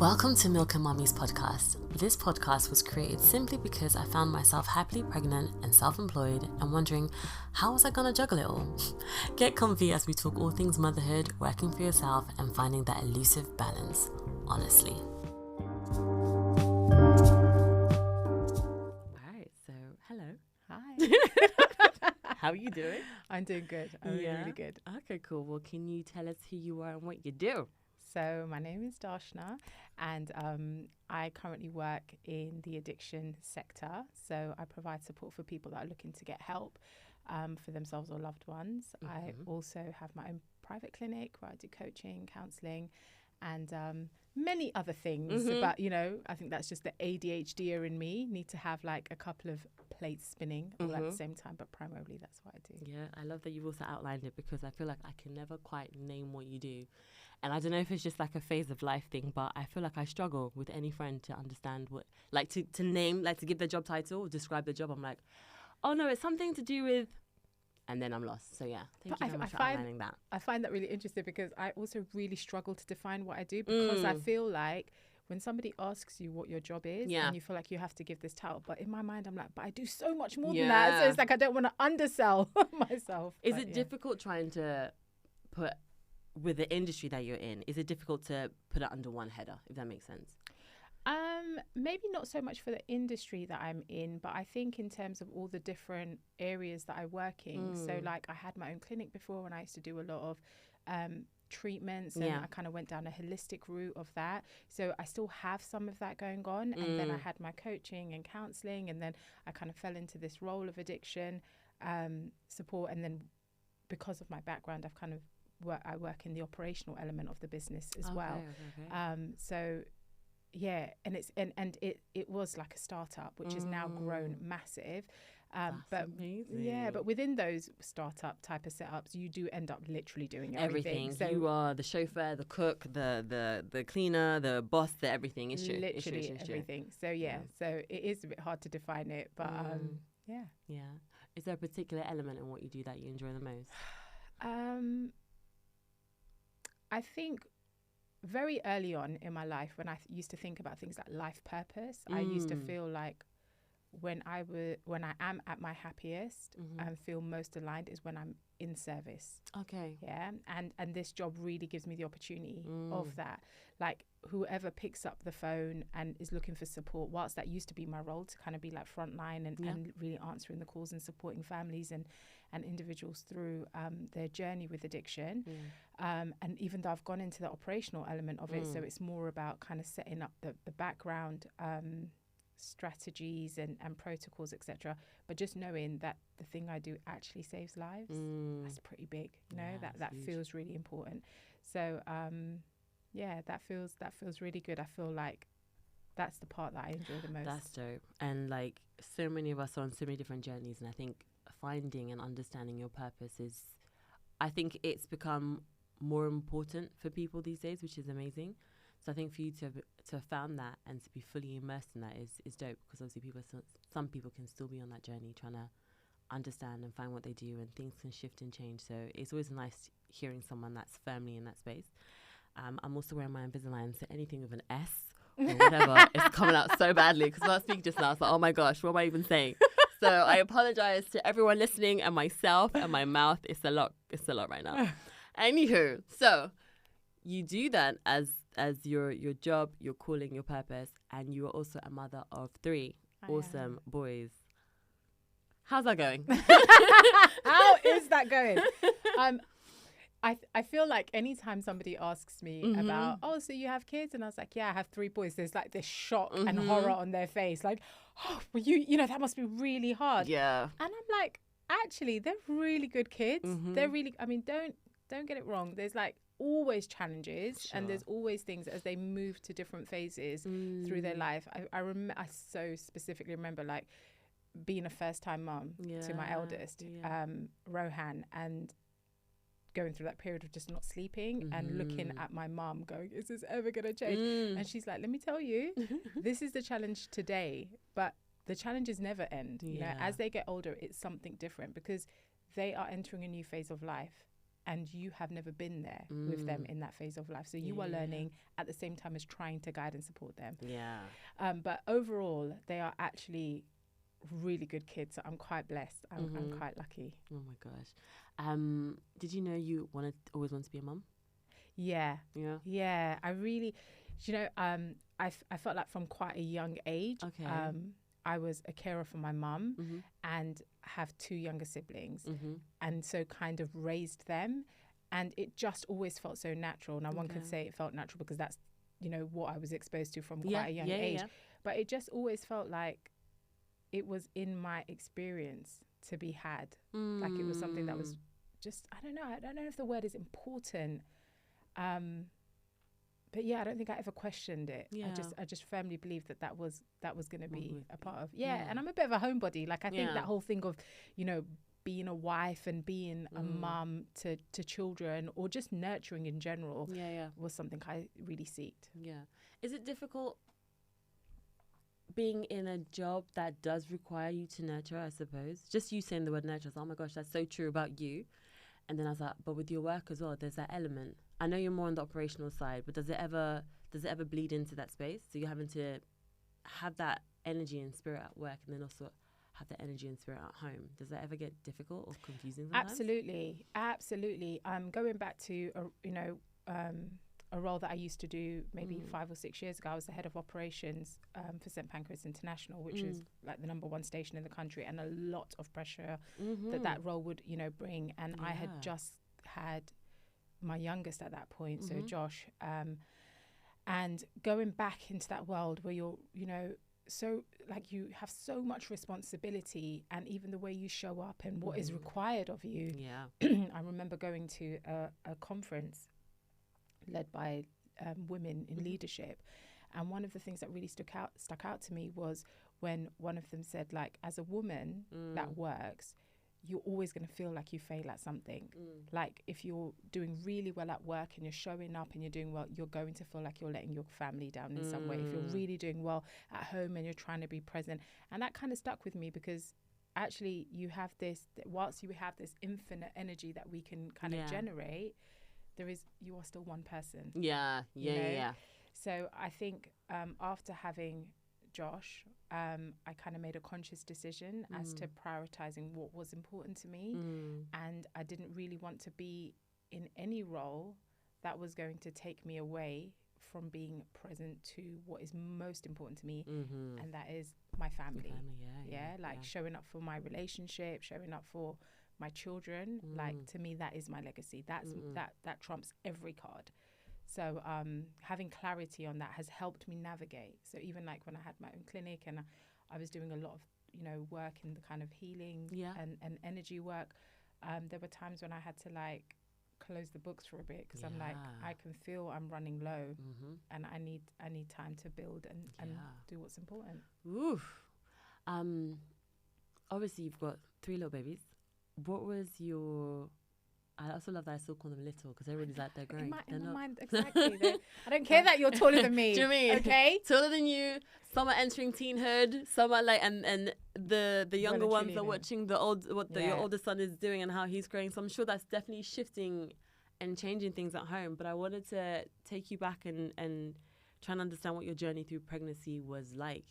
Welcome to Milk and Mummies podcast. This podcast was created simply because I found myself happily pregnant and self-employed and wondering, how was I going to juggle it all? Get comfy as we talk all things motherhood, working for yourself and finding that elusive balance, honestly. Alright, so hello. Hi. How are you doing? I'm doing good. I'm really good. Okay, cool. Well, can you tell us who you are and what you do? So my name is Darshna, and I currently work in the addiction sector. So I provide support for people that are looking to get help for themselves or loved ones. Mm-hmm. I also have my own private clinic where I do coaching, counselling, and many other things. Mm-hmm. But, you know, I think that's just the ADHDer in me. Need to have like a couple of plates spinning all at the same time. But primarily that's what I do. Yeah, I love that you've also outlined it because I feel like I can never quite name what you do. And I don't know if it's just like a phase of life thing, but I feel like I struggle with any friend to understand what, like to name, like to give the job title or describe the job. I'm like, oh no, it's something to do with, and then I'm lost. So yeah, thank you very much for outlining that. I find that really interesting because I also really struggle to define what I do because I feel like when somebody asks you what your job is and you feel like you have to give this title, but in my mind I'm like, but I do so much more than that. So it's like I don't want to undersell myself. Is it difficult trying to put, with the industry that you're in, is it difficult to put it under one header, if that makes sense? Maybe not so much for the industry that I'm in, but I think in terms of all the different areas that I work in. So like I had my own clinic before and I used to do a lot of treatments and I kind of went down a holistic route of that. So I still have some of that going on. And then I had my coaching and counselling, and then I kind of fell into this role of addiction support. And then because of my background, I've kind of I work in the operational element of the business as well. Okay. So yeah, and it's and it was like a startup which has now grown massive. But amazing. Yeah, but within those startup type of setups, you do end up literally doing everything. So you are the chauffeur, the cook, the cleaner, the boss, the everything. It's true. Literally everything. So yeah, so it is a bit hard to define it, but yeah. Is there a particular element in what you do that you enjoy the most? I think very early on in my life, when I used to think about things like life purpose, I used to feel like when I am at my happiest and feel most aligned is when I'm in service. Okay. Yeah. And this job really gives me the opportunity of that. Like whoever picks up the phone and is looking for support, whilst that used to be my role to kind of be like frontline and really answering the calls and supporting families and individuals through their journey with addiction. And even though I've gone into the operational element of it, so it's more about kind of setting up the background strategies and protocols, etc. But just knowing that the thing I do actually saves lives, that's pretty big. You know, that feels really important. So that feels really good. I feel like that's the part that I enjoy the most. That's dope. And like so many of us are on so many different journeys, and I think finding and understanding your purpose is, I think it's become more important for people these days, which is amazing. So I think for you to have found that and to be fully immersed in that is dope, because obviously some people can still be on that journey trying to understand and find what they do, and things can shift and change. So it's always nice hearing someone that's firmly in that space. I'm also wearing my Invisalign, so anything with an S or whatever is coming out so badly, because when I was speaking just now, I was like, oh my gosh, what am I even saying? So I apologize to everyone listening and myself and my mouth. It's a lot right now. Anywho, so you do that as your job, your calling, your purpose, and you are also a mother of 3 awesome boys. How's that going? How is that going? I feel like anytime somebody asks me about, oh, so you have kids? And I was like, yeah, I have 3 boys. There's like this shock and horror on their face. Like, oh, well, you know, that must be really hard. Yeah. And I'm like, actually, they're really good kids. They're really, I mean, don't get it wrong. There's like always challenges and there's always things as they move to different phases through their life. I so specifically remember like being a first-time mum to my eldest, Rohan, and going through that period of just not sleeping and looking at my mum going, is this ever going to change? And she's like, let me tell you, this is the challenge today, but the challenges never end. You know, as they get older, it's something different because they are entering a new phase of life. and you have never been there with them in that phase of life. So you are learning at the same time as trying to guide and support them. Yeah. But overall, they are actually really good kids. So I'm quite blessed. I'm quite lucky. Oh my gosh. Did you know you always wanted to be a mum? Yeah. Yeah. Yeah. I really, I felt like from quite a young age, Okay. I was a carer for my mum Mm-hmm. and have 2 younger siblings. Mm-hmm. And so kind of raised them. And it just always felt so natural. Now, one could say it felt natural because that's, what I was exposed to from quite a young age. Yeah. But it just always felt like it was in my experience to be had. Like it was something that was just, I don't know if the word is important. But yeah, I don't think I ever questioned it. Yeah. I just firmly believed that was going to be a part of. Yeah, and I'm a bit of a homebody. Like I think that whole thing of, being a wife and being a mum to children, or just nurturing in general, was something I really seeked. Yeah. Is it difficult being in a job that does require you to nurture, I suppose? Just you saying the word nurture, I was like, oh my gosh, that's so true about you. And then I was like, but with your work as well, there's that element. I know you're more on the operational side, but does it ever bleed into that space? So you're having to have that energy and spirit at work, and then also have that energy and spirit at home. Does that ever get difficult or confusing sometimes? Absolutely. Going back to a role that I used to do maybe 5 or 6 years ago, I was the head of operations for St Pancras International, which is like the #1 station in the country, and a lot of pressure that role would bring. And I had just had my youngest at that point, so Josh, and going back into that world where you're so like you have so much responsibility, and even the way you show up and what is required of you. I remember going to a conference led by women in leadership, and one of the things that really stuck out to me was when one of them said, like, as a woman that works, you're always going to feel like you fail at something. Like if you're doing really well at work and you're showing up and you're doing well, you're going to feel like you're letting your family down in some way. If you're really doing well at home and you're trying to be present. And that kind of stuck with me, because actually you have this, whilst you have this infinite energy that we can kind of generate, you are still one person. Yeah. So I think after having Josh, I kind of made a conscious decision as to prioritizing what was important to me. And I didn't really want to be in any role that was going to take me away from being present to what is most important to me, and that is my family. Showing up for my relationship, showing up for my children. Like, to me, that is my legacy. That's that trumps every card. So having clarity on that has helped me navigate. So even like when I had my own clinic and I was doing a lot of work in the kind of healing and energy work, there were times when I had to like close the books for a bit, because I'm like, I can feel I'm running low, and I need time to build and do what's important. Oof. Obviously you've got 3 little babies. What was your... I also love that I still call them little, because everybody's like, they're growing. In my mind, exactly. I don't care that you're taller than me. Do you mean? Okay. Taller than you. Some are entering teenhood. Some are like, and the younger ones are watching your oldest son is doing and how he's growing. So I'm sure that's definitely shifting and changing things at home. But I wanted to take you back and try and understand what your journey through pregnancy was like.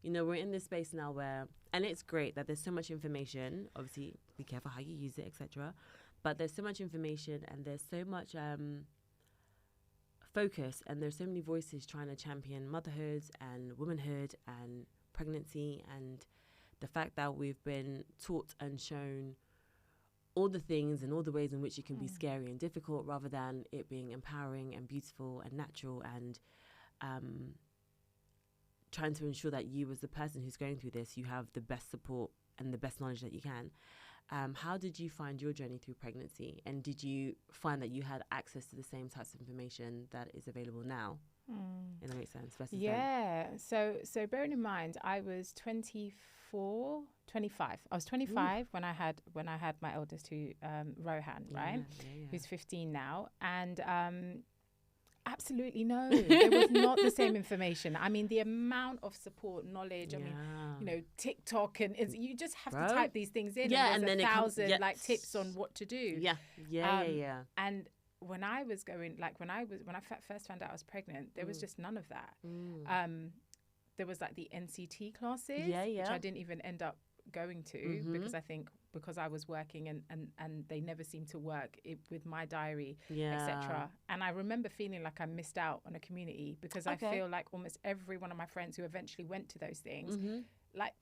We're in this space now where, and it's great that there's so much information. Obviously, be careful how you use it, etc. But there's so much information, and there's so much focus, and there's so many voices trying to champion motherhood and womanhood and pregnancy, and the fact that we've been taught and shown all the things and all the ways in which it can be scary and difficult, rather than it being empowering and beautiful and natural, and trying to ensure that you, as the person who's going through this, you have the best support and the best knowledge that you can. How did you find your journey through pregnancy? And did you find that you had access to the same types of information that is available now? If that makes sense. So bearing in mind, I was 25. I was 25 when I had my eldest, who Rohan, right? Who's 15 now. And Absolutely no. There was not the same information. I mean, the amount of support, knowledge. I mean, you know, TikTok and you just have to type these things in. Yeah, and then there's 1,000 like tips on what to do. Yeah. And when I was going, like when I first found out I was pregnant, there was just none of that. There was like the NCT classes, which I didn't even end up going to because I think because I was working and they never seemed to work with my diary, etc. And I remember feeling like I missed out on a community because I feel like almost every one of my friends who eventually went to those things, like,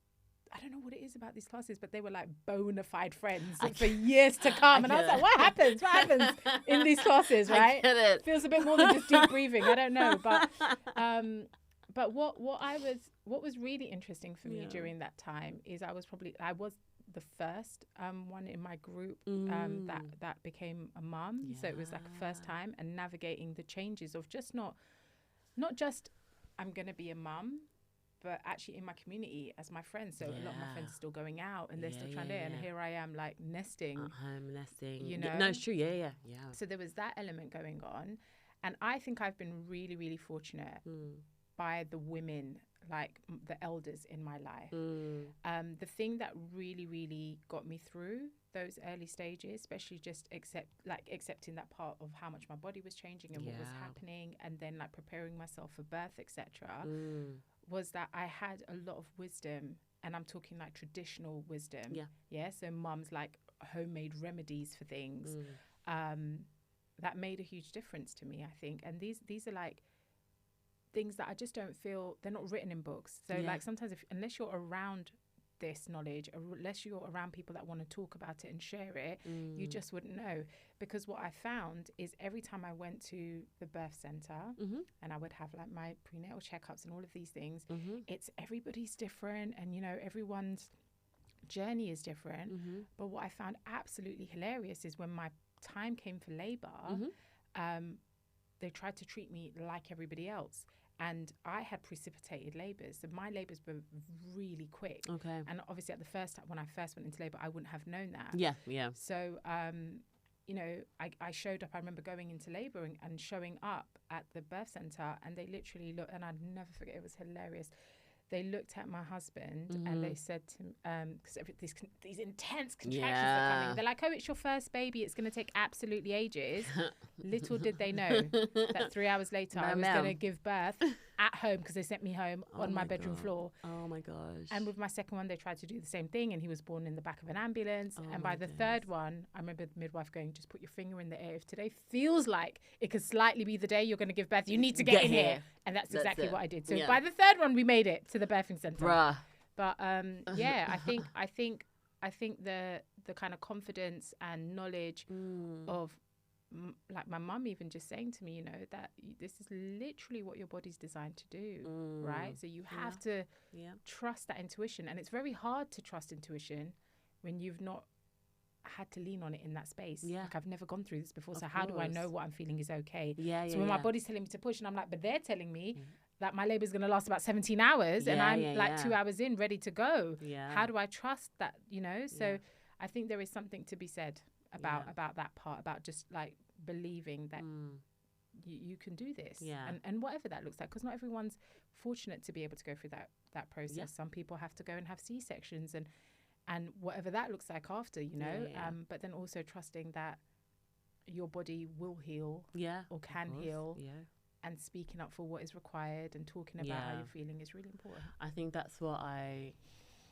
I don't know what it is about these classes, but they were like bona fide friends for years to come. And I was like, what happens? What happens in these classes, right? It feels a bit more than just deep breathing. I don't know. But what was really interesting for me during that time is I was the first one in my group that became a mum. So it was like a first time, and navigating the changes of just not just I'm going to be a mum, but actually in my community as my friends. So a lot of my friends are still going out and they're still trying to, and here I am like nesting. At home, nesting. You know? No, it's true. Yeah. So there was that element going on. And I think I've been really, really fortunate by the women, like the elders in my life. The thing that really, really got me through those early stages, especially just accepting that part of how much my body was changing and what was happening, and then like preparing myself for birth, etc., was that I had a lot of wisdom, and I'm talking like traditional wisdom. So mum's like homemade remedies for things that made a huge difference to me, I think. And these are like things that I just don't feel, they're not written in books. So like sometimes unless you're around this knowledge, unless you're around people that want to talk about it and share it, you just wouldn't know. Because what I found is every time I went to the birth center and I would have like my prenatal checkups and all of these things, it's everybody's different, and you know, everyone's journey is different. But what I found absolutely hilarious is when my time came for labor, they tried to treat me like everybody else. And I had precipitated labours. So my labours were really quick. Okay. And obviously at the first time, when I first went into labour, I wouldn't have known that. Yeah. So, you know, I showed up. I remember going into labour and showing up at the birth centre, and they literally looked, and I'd never forget, it was hilarious. They looked at my husband and they said to him, because these intense contractions are coming. They're like, oh, it's your first baby. It's going to take absolutely ages. Little did they know that 3 hours later I was going to give birth at home, because they sent me home on my bedroom floor. Oh, my gosh. And with my second one, they tried to do the same thing, and he was born in the back of an ambulance. And by the third one, I remember the midwife going, just put your finger in the air. If today feels like it could slightly be the day you're going to give birth, you need to get in here. And that's exactly what I did. So by the third one, we made it to the birthing center. But yeah, I think the kind of confidence and knowledge of like my mum even just saying to me, you know, that this is literally what your body's designed to do, right? So you have to trust that intuition. And it's very hard to trust intuition when you've not had to lean on it in that space. Like, I've never gone through this before, so how do I know what I'm feeling is okay? So when my body's telling me to push, and I'm like, but they're telling me that my labor is going to last about 17 hours and I'm like 2 hours in, ready to go. How do I trust that, you know? So I think there is something to be said about that part, about just like believing that you can do this, and whatever that looks like, because not everyone's fortunate to be able to go through that process. Some people have to go and have C-sections and whatever that looks like after, you know. But then also trusting that your body will heal or can heal, and speaking up for what is required and talking about how you're feeling is really important. I think that's what I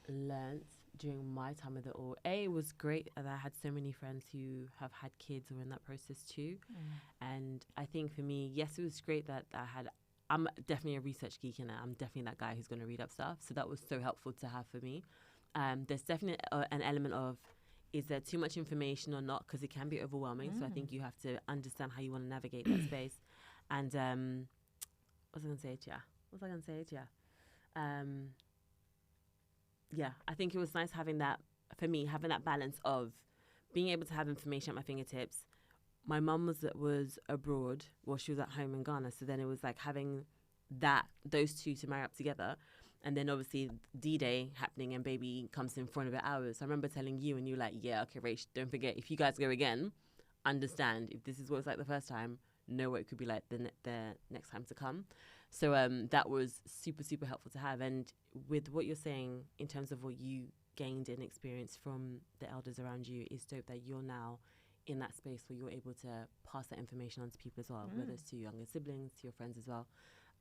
learnt during my time with it all. It was great that I had so many friends who have had kids or in that process too. And I think for me, yes, it was great that I'm definitely a research geek, and I'm definitely that guy who's going to read up stuff. So that was so helpful to have for me. There's definitely an element of, is there too much information or not? Because it can be overwhelming. So I think you have to understand how you want to navigate that space. And what was I going to say to you? Yeah, I think it was nice having that, for me, having that balance of being able to have information at my fingertips. My mum was abroad, well, she was at home in Ghana, so then it was like having those two to marry up together. And then obviously D-Day happening, and baby comes in 4 hours. So I remember telling you, and you were like, yeah, okay, Rach, don't forget, if you guys go again, understand, if this is what it's like the first time, know what it could be like the next time to come. So that was super, super helpful to have. And with what you're saying in terms of what you gained and experienced from the elders around you, is dope that you're now in that space where you're able to pass that information on to people as well, whether it's to your younger siblings, to your friends as well.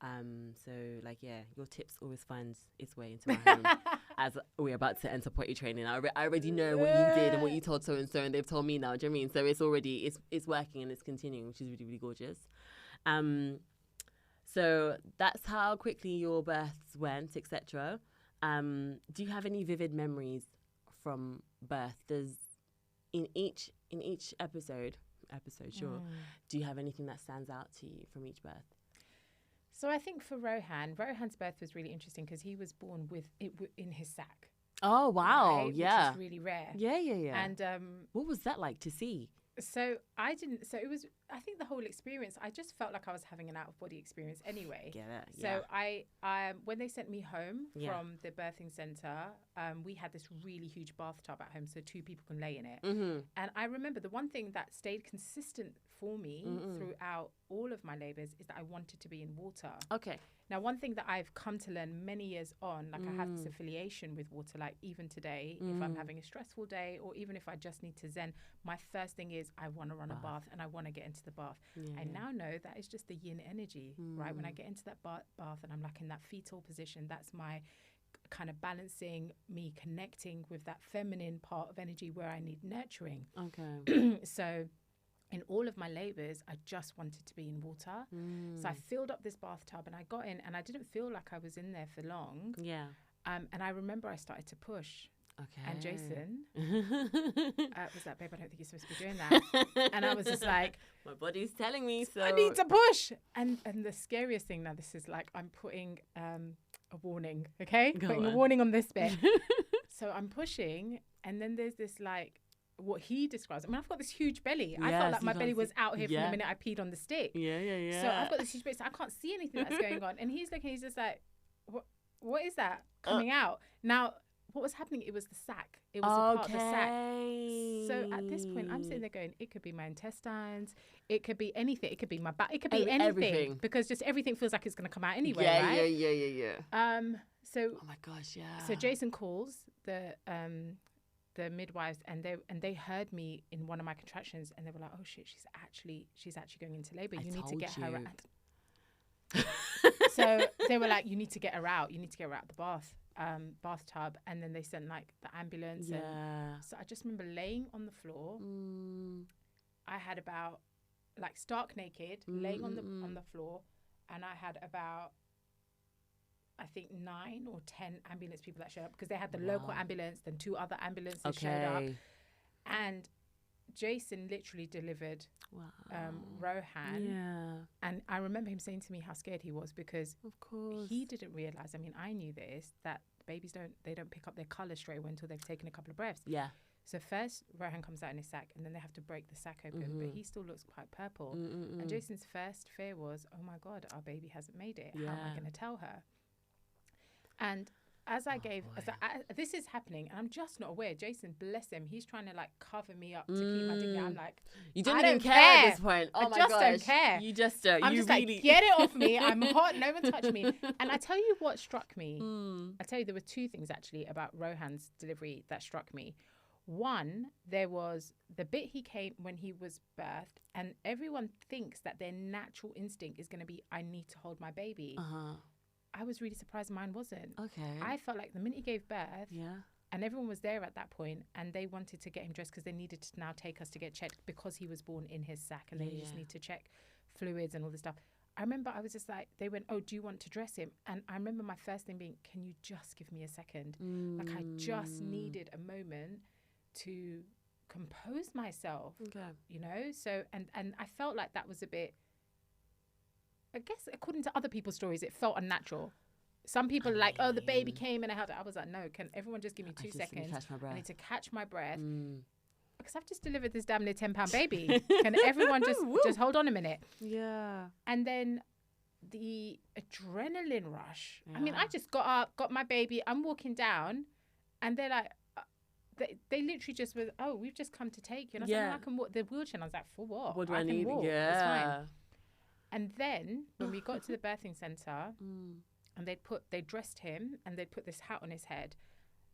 So like, yeah, your tips always finds its way into my home as we're about to enter potty training. I already know what you did and what you told so and so, and they've told me now. Do you know what I mean? So it's already it's working and it's continuing, which is really, really gorgeous. So that's how quickly your births went, etc. Do you have any vivid memories from birth? In each episode, sure. Do you have anything that stands out to you from each birth? So I think for Rohan's birth was really interesting because he was born with it in his sack. Oh wow, right? yeah, Which is really rare. Yeah. And what was that like to see? So it was, I think the whole experience, I just felt like I was having an out of body experience anyway. Get it? So I when they sent me home from the birthing center, we had this really huge bathtub at home so 2 people can lay in it. And I remember the one thing that stayed consistent for me throughout all of my labors is that I wanted to be in water. Okay. Now, one thing that I've come to learn many years on, like I have this affiliation with water, like even today, if I'm having a stressful day or even if I just need to zen, my first thing is I want to run a bath and I want to get into the bath. I now know that is just the yin energy, right? When I get into that bath and I'm like in that fetal position, that's my kind of balancing, me connecting with that feminine part of energy where I need nurturing. Okay. So in all of my labors, I just wanted to be in water. So I filled up this bathtub and I got in and I didn't feel like I was in there for long. Yeah. And I remember I started to push. Okay. And Jason was like, babe, I don't think you're supposed to be doing that. And I was just like, my body's telling me so. I need to push. And the scariest thing now, this is like, I'm putting a warning, okay? Putting a warning on this bit. So I'm pushing and then there's this like, what he describes. I mean, I've got this huge belly. I felt like my belly was out here from the minute I peed on the stick. Yeah. So I've got this huge belly, so I can't see anything that's going on. And he's looking, he's just like, what is that coming out? Now, what was happening, it was the sac. It was a part of the sac. So at this point, I'm sitting there going, it could be my intestines. It could be anything. It could be my back. It could be anything. Everything. Because just everything feels like it's going to come out anyway, right? Yeah. So, oh my gosh, yeah. So Jason calls the midwives and they heard me in one of my contractions and they were like, oh shit, she's actually going into labor. You need to get her out. So they were like, you need to get her out. You need to get her out of the bathtub. And then they sent like the ambulance. Yeah. And so I just remember laying on the floor. I had about like stark naked, laying on the floor, and I had about, I think 9 or 10 ambulance people that showed up because they had the local ambulance, then 2 other ambulances showed up. And Jason literally delivered Rohan. Yeah. And I remember him saying to me how scared he was because of course he didn't realize, I mean, I knew this, that babies don't pick up their colour straight away until they've taken a couple of breaths. Yeah. So first Rohan comes out in his sack and then they have to break the sack open, but he still looks quite purple. And Jason's first fear was, oh my God, our baby hasn't made it. How am I going to tell her? And as this is happening, and I'm just not aware. Jason, bless him, he's trying to like cover me up to keep my dignity. I'm like, you don't even care at this point. Oh my gosh, I just don't care. You just don't. I'm just really like, get it off me. I'm hot. No one touch me. And I tell you what struck me. I tell you, there were 2 things actually about Rohan's delivery that struck me. One, there was the bit he came when he was birthed, and everyone thinks that their natural instinct is going to be, I need to hold my baby. I was really surprised mine wasn't. Okay. I felt like the minute he gave birth, and everyone was there at that point, and they wanted to get him dressed because they needed to now take us to get checked because he was born in his sack, and they just need to check fluids and all this stuff. I remember I was just like, they went, oh, do you want to dress him? And I remember my first thing being, can you just give me a second? Like I just needed a moment to compose myself, you know? So, and I felt like that was a bit, I guess according to other people's stories, it felt unnatural. Some people are like, oh, the baby came and I held it. I was like, no, can everyone just give me 2 seconds? I need to catch my breath. Because I've just delivered this damn near 10-pound baby. Can everyone just hold on a minute? Yeah. And then the adrenaline rush. I mean, I just got up, got my baby. I'm walking down and they're like, they literally just were, oh, we've just come to take you. And I was like, no, I can walk the wheelchair. And I was like, for what? What do I need? Walk. Yeah. It's fine. And then when we got to the birthing center, and they dressed him and they'd put this hat on his head,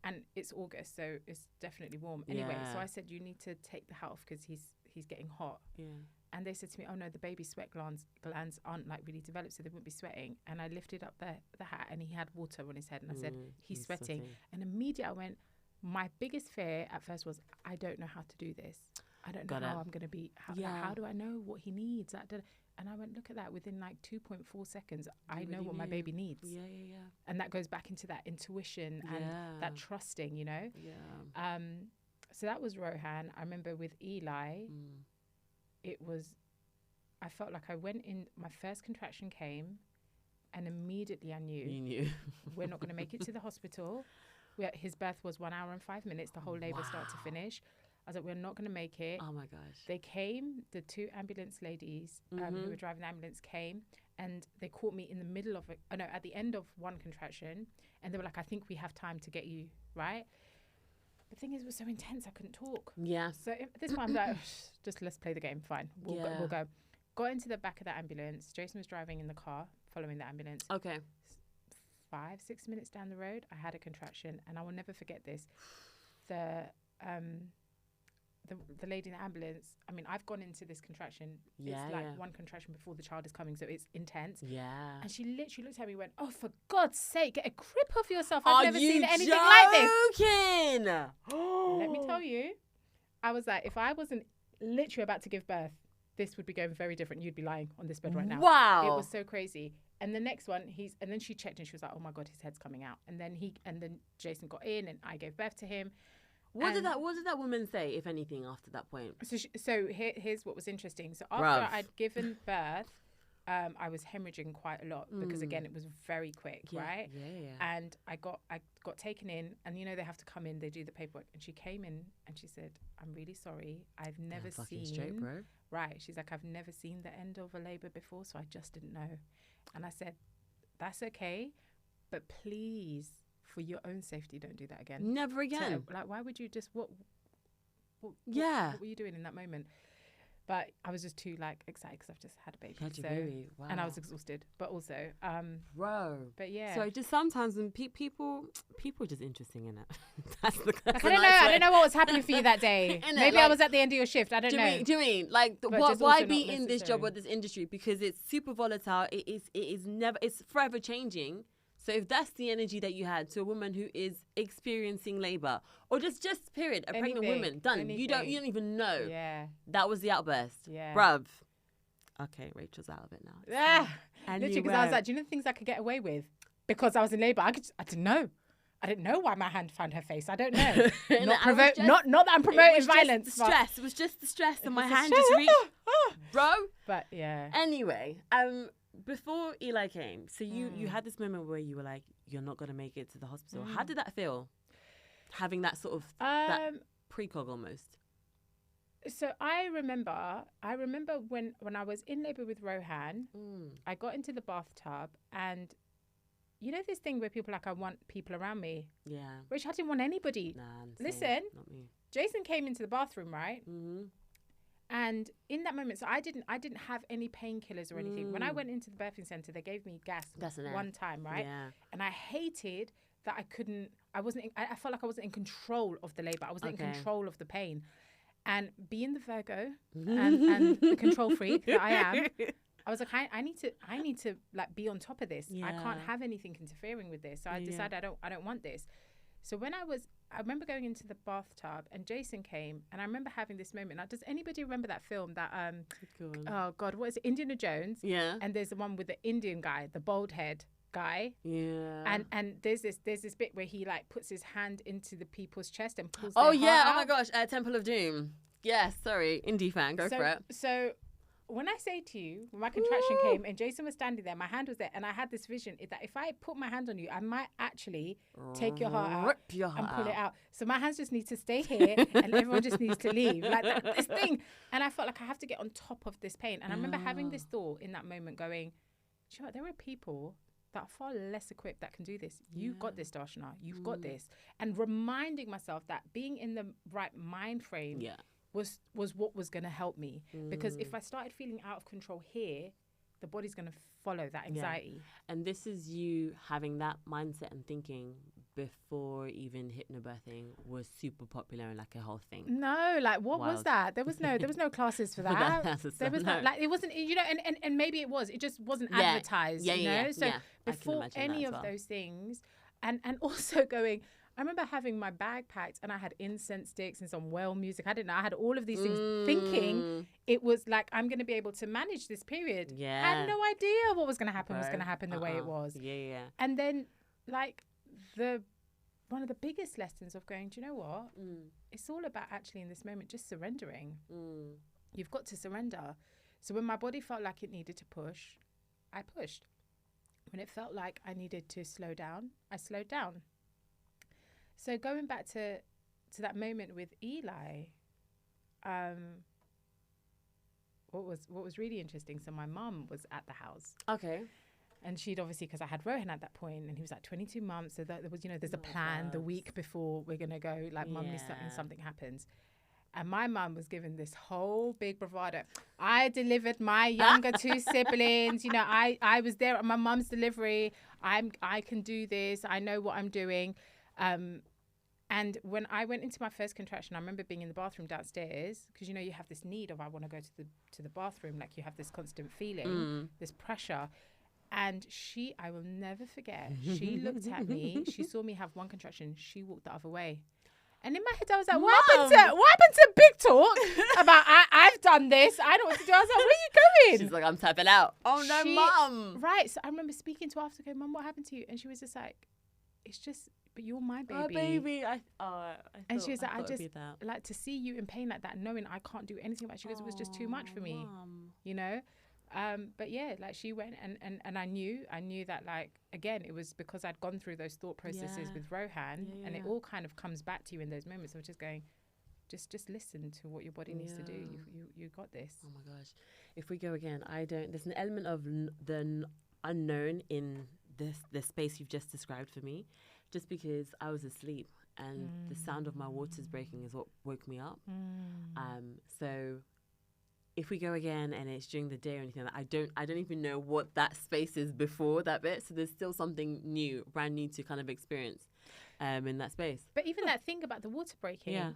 and it's August, so it's definitely warm. Anyway, so I said, you need to take the hat off because he's getting hot. Yeah. And they said to me, oh no, the baby's sweat glands aren't like really developed, so they wouldn't be sweating. And I lifted up the hat, and he had water on his head, and I said, he's sweating. And immediately I went, my biggest fear at first was, I don't know how to do this. I don't know how I'm going to be, how do I know what he needs? And I went, look at that, within like 2.4 seconds, I know what my baby needs. Yeah. And that goes back into that intuition and that trusting, you know? Yeah. So that was Rohan. I remember with Eli, I felt like I went in, my first contraction came, and immediately I knew. You knew. We're not going to make it to the hospital. His birth was 1 hour and 5 minutes, the whole labour start to finish. I was like, we're not going to make it. Oh my gosh. They came, the 2 ambulance ladies who were driving the ambulance came, and they caught me in the middle of at the end of one contraction, and they were like, I think we have time to get you, right? The thing is, it was so intense, I couldn't talk. Yeah. So at this point, I'm like, just let's play the game. Fine. We'll go. Got into the back of the ambulance. Jason was driving in the car, following the ambulance. Okay. 5-6 minutes down the road, I had a contraction, and I will never forget this. The lady in the ambulance, I mean, I've gone into this contraction. It's like one contraction before the child is coming, so it's intense. Yeah. And she literally looked at me and went, oh, for God's sake, get a grip of yourself. I've never seen anything like this. Let me tell you, I was like, if I wasn't literally about to give birth, this would be going very different. You'd be lying on this bed right now. Wow. It was so crazy. And the next one, and then she checked and she was like, oh my God, his head's coming out. And then Jason got in and I gave birth to him. What did that woman say, if anything, after that point? So here's what was interesting. So after I'd given birth, I was hemorrhaging quite a lot because again it was very quick, right? Yeah. And I got taken in, and you know they have to come in, they do the paperwork, and she came in and she said, "I'm really sorry, I've never seen." Straight, bro. Right? She's like, "I've never seen the end of a labour before, so I just didn't know." And I said, "That's okay, but please, for your own safety, don't do that again. Never again. So, like, why would you just what were you doing in that moment?" But I was just too excited because I've just had a baby. Baby. Wow. And I was exhausted, but also, bro. But yeah. So just sometimes when people are just interesting in it. that's I don't know what was happening for you that day. Maybe I was at the end of your shift. I don't know. Do you mean why be in this job or this industry? Because it's super volatile. It's forever changing. So if that's the energy that you had to a woman who is experiencing labor, or just period, a pregnant woman, done. Anything. You don't even know. Yeah. That was the outburst. Yeah. Bruv. Okay, Rachel's out of it now. Yeah. Literally, because I was like, do you know the things I could get away with? Because I was in labor, I didn't know. I didn't know why my hand found her face. I don't know. Not that I'm promoting violence. Stress. It was just the stress, and my hand just reached. Bro. But yeah. Anyway, before Eli came, so you had this moment where you were like, you're not going to make it to the hospital. How did that feel? Having that sort of that precog almost. So I remember when I was in labour with Rohan, I got into the bathtub, and you know this thing where people are like, I want people around me. Yeah. Which I didn't want anybody. Nah, listen, not me. Jason came into the bathroom, right? Mm-hmm. And in that moment, so I didn't have any painkillers or anything. When I went into the birthing centre, they gave me gas one time, right? Yeah. And I hated that I felt like I wasn't in control of the labour. I wasn't in control of the pain. And being the Virgo and the control freak that I am, I was like, I need to be on top of this. Yeah. I can't have anything interfering with this. So I decided I don't want this. So I remember going into the bathtub and Jason came, and I remember having this moment. Now, does anybody remember that film that oh God, what is it? Indiana Jones? Yeah. And there's the one with the Indian guy, the bald head guy. Yeah. And there's this bit where he puts his hand into the people's chest and pulls their heart out. Oh my gosh, Temple of Doom. Yes, sorry, indie fan, go for it. So when I say to you, when my contraction came and Jason was standing there, my hand was there, and I had this vision that if I put my hand on you, I might actually take your heart out and pull it out. So my hands just need to stay here and everyone just needs to leave. This thing. And I felt like I have to get on top of this pain. And I remember having this thought in that moment going, do you know what? There are people that are far less equipped that can do this. You've got this, Darshna. You've got this. And reminding myself that being in the right mind frame was what was going to help me. Because if I started feeling out of control here, the body's going to follow that anxiety. And this is you having that mindset and thinking before even hypnobirthing was super popular and like a whole thing. No, like what was that? There was no classes for that. There was no, like, it wasn't, you know, and maybe it just wasn't advertised, you know? So before any of those things, and also going, I remember having my bag packed and I had incense sticks and some well music. I didn't know. I had all of these things thinking it was like, I'm going to be able to manage this period. Yeah. I had no idea what was going to happen the way it was. Yeah. And then like one of the biggest lessons of going, do you know what? It's all about actually in this moment, just surrendering. You've got to surrender. So when my body felt like it needed to push, I pushed. When it felt like I needed to slow down, I slowed down. So going back to that moment with Eli, what was really interesting. So my mum was at the house. Okay. And she'd obviously, because I had Rohan at that point, and he was like 22 months. So that there was, you know, there's a plan the week before we're going to go, like, Mummies, something happens. And my mum was given this whole big bravado. I delivered my younger two siblings. You know, I was there at my mum's delivery. I can do this. I know what I'm doing. And when I went into my first contraction, I remember being in the bathroom downstairs, because, you know, you have this need of, I want to go to the bathroom. Like, you have this constant feeling, this pressure. And I will never forget, she looked at me, she saw me have one contraction, she walked the other way. And in my head, I was like, what happened to big talk about, I've done this, I know what to do. I was like, where are you going? She's like, I'm tapping out. Oh, no, Mum. Right. So I remember speaking to her after, going, Mum, what happened to you? And she was just like, it's just, but you're my baby. Oh, baby. And she was like, I just, like, to see you in pain like that, knowing I can't do anything about it. She goes, it was just too much for me, you know? But yeah, like, she went and I knew that, like, again, it was because I'd gone through those thought processes with Rohan, and it all kind of comes back to you in those moments of just going, just listen to what your body needs to do. You got this. Oh my gosh. If we go again, there's an element of the unknown in the space you've just described for me, just because I was asleep and the sound of my waters breaking is what woke me up. So if we go again and it's during the day or anything like that, I don't even know what that space is before that bit. So there's still something new, brand new to kind of experience in that space. But even that thing about the water breaking,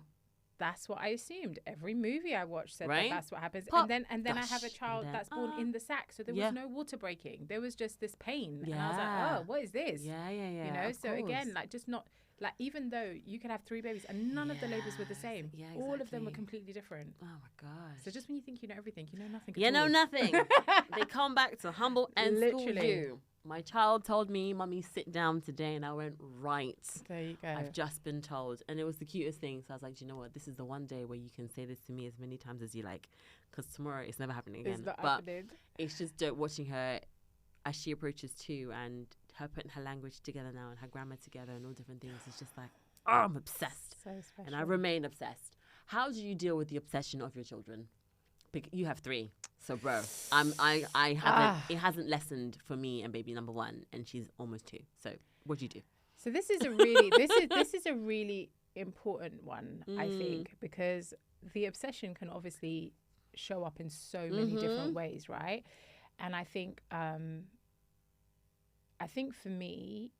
that's what I assumed. Every movie I watched said that's what happens. Pop, and then I have a child that's born in the sack, so there was no water breaking. There was just this pain, and I was like, oh, what is this? You know. So again, like, just not. Like, even though you could have 3 babies and none of the labours were the same. Yeah, exactly. All of them were completely different. Oh, my gosh. So just when you think you know everything, you know nothing at all. You know nothing. They come back to humble and school you. My child told me, Mummy, sit down today. And I went, right. There you go. I've just been told. And it was the cutest thing. So I was like, do you know what? This is the one day where you can say this to me as many times as you like. Because tomorrow it's never happening again. It's not happening. It's just dope watching her as she approaches 2 and her putting her language together now and her grammar together and all different things. It's just like, oh, I'm obsessed. So special. And I remain obsessed. How do you deal with the obsession of your children? You have 3. So, bro, I haven't, it hasn't lessened for me and baby number 1, and she's almost 2. So what do you do? So this is a really, this is a really important one, I think, because the obsession can obviously show up in so many different ways, right? And I think for me,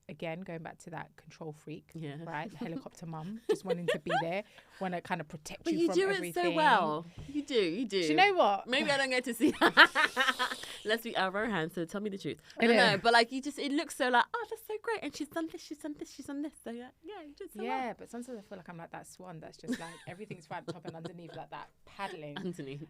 again, going back to that control freak, right? The helicopter mum, just wanting to be there, want to kind of protect you from everything. But you do it so well. You do. Do you know what? Maybe I don't get to see. Let's be out of our hands, so tell me the truth. I don't know, but like, it looks so like, oh, that's so great. And she's done this, she's done this, she's done this. So yeah, you did so well. But sometimes I feel like I'm like that swan that's just like, everything's right top and underneath, like that paddling. Underneath,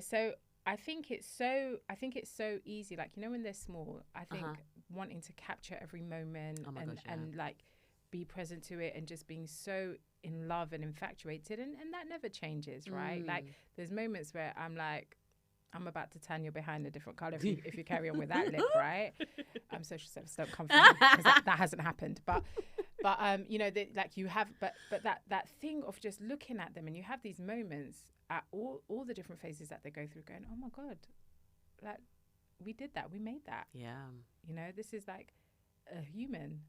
so I think it's so easy. Like, you know, when they're small, I think wanting to capture every moment and like be present to it and just being so in love and infatuated, and that never changes, right? Like, there's moments where I'm like, I'm about to tan your behind a different colour if you carry on with that lip, right? Social services don't come for me because that hasn't happened. But you know, like, you have, but that thing of just looking at them, and you have these moments at all the different phases that they go through, going, oh my God, like, we did that, we made that. Yeah. You know, this is like a human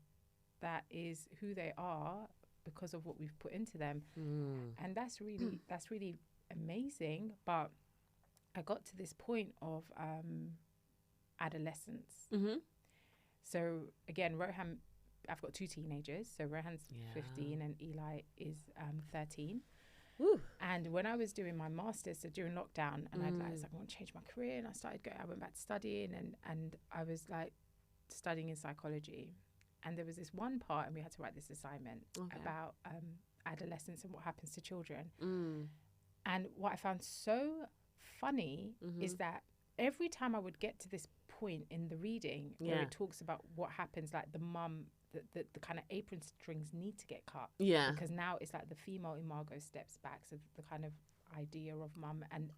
that is who they are because of what we've put into them. And that's really amazing. But I got to this point of adolescence. Mm-hmm. So again, Rohan, I've got 2 teenagers. So Rohan's 15 and Eli is 13. Woo. And when I was doing my master's, so during lockdown, and I was like, I want to change my career, and I went back to studying, and I was like studying in psychology, and there was this one part, and we had to write this assignment about adolescence and what happens to children. And what I found so funny is that every time I would get to this point in the reading where it talks about what happens, like the mum, the kind of apron strings need to get cut. Yeah. Because now it's like the female imago steps back. So the kind of idea of mum and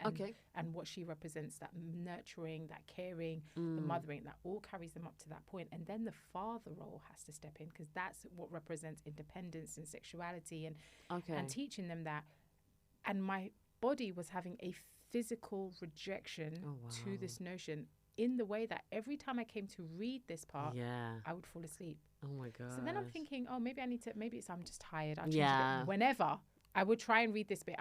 what she represents, that nurturing, that caring, the mothering, that all carries them up to that point. And then the father role has to step in, because that's what represents independence and sexuality and teaching them that. And my body was having a physical rejection to this notion, in the way that every time I came to read this part, I would fall asleep. Oh my God. So then I'm thinking, maybe I'm just tired. I'll change it. Whenever I would try and read this bit,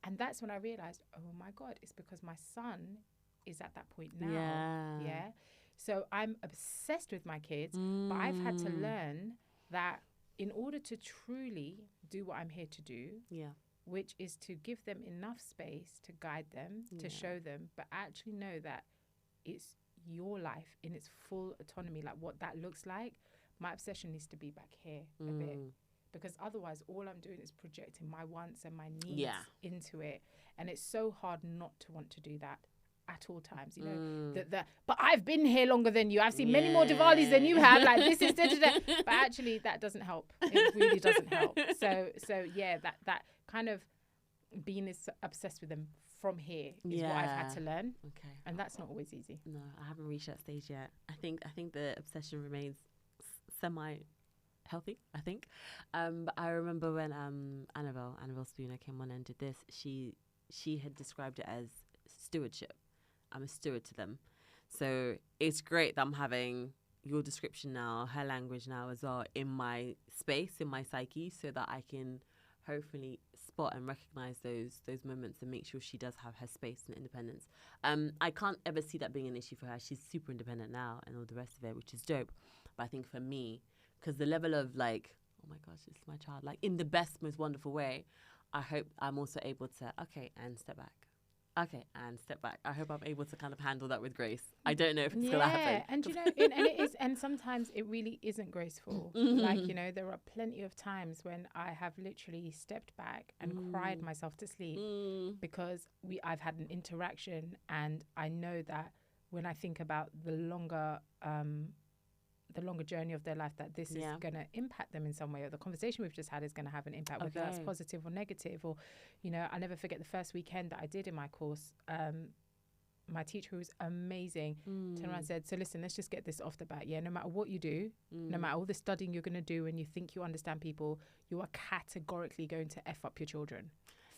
and that's when I realized, oh my God, it's because my son is at that point now. Yeah. So I'm obsessed with my kids, but I've had to learn that in order to truly do what I'm here to do, which is to give them enough space to guide them, to show them, but actually know that it's your life in its full autonomy, like what that looks like. My obsession needs to be back here a bit, because otherwise all I'm doing is projecting my wants and my needs into it, and it's so hard not to want to do that at all times, you know. But I've been here longer than you, I've seen many more Diwalis than you have, like this is but actually that doesn't help. It really doesn't help. So yeah, that kind of being is obsessed with them from here is what I've had to learn. And that's not always easy. No, I haven't reached that stage yet. I think the obsession remains semi healthy, I think. But I remember when Annabelle Spooner came on and did this, she had described it as stewardship. I'm a steward to them. So it's great that I'm having your description now, her language now as well, in my space, in my psyche, so that I can hopefully spot and recognize those moments and make sure she does have her space and independence. I can't ever see that being an issue for her. She's super independent now and all the rest of it, which is dope. But I think for me, because the level of like, oh my gosh, this is my child, like in the best, most wonderful way, I hope I'm also able to, and step back. And step back. I hope I'm able to kind of handle that with grace. I don't know if it's going to happen. And you know, and it is, and sometimes it really isn't graceful. Like, you know, there are plenty of times when I have literally stepped back and cried myself to sleep because I've had an interaction, and I know that when I think about the longer journey of their life, that this is going to impact them in some way, or the conversation we've just had is going to have an impact, whether that's positive or negative. Or, you know, I'll never forget the first weekend that I did in my course. My teacher, who was amazing, turned around and said, so listen, let's just get this off the bat. No matter what you do, no matter all the studying you're going to do and you think you understand people, you are categorically going to F up your children.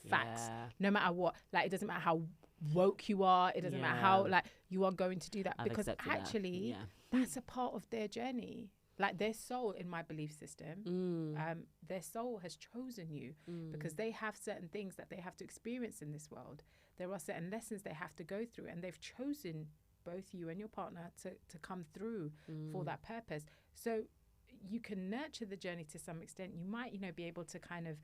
Facts. No matter what. Like, it doesn't matter how woke you are, it doesn't matter how, like, you are going to do that. Because actually that's a part of their journey. Like, their soul, in my belief system, their soul has chosen you because they have certain things that they have to experience in this world. There are certain lessons they have to go through, and they've chosen, both you and your partner, to come through for that purpose. So you can nurture the journey to some extent. You might, you know, be able to kind of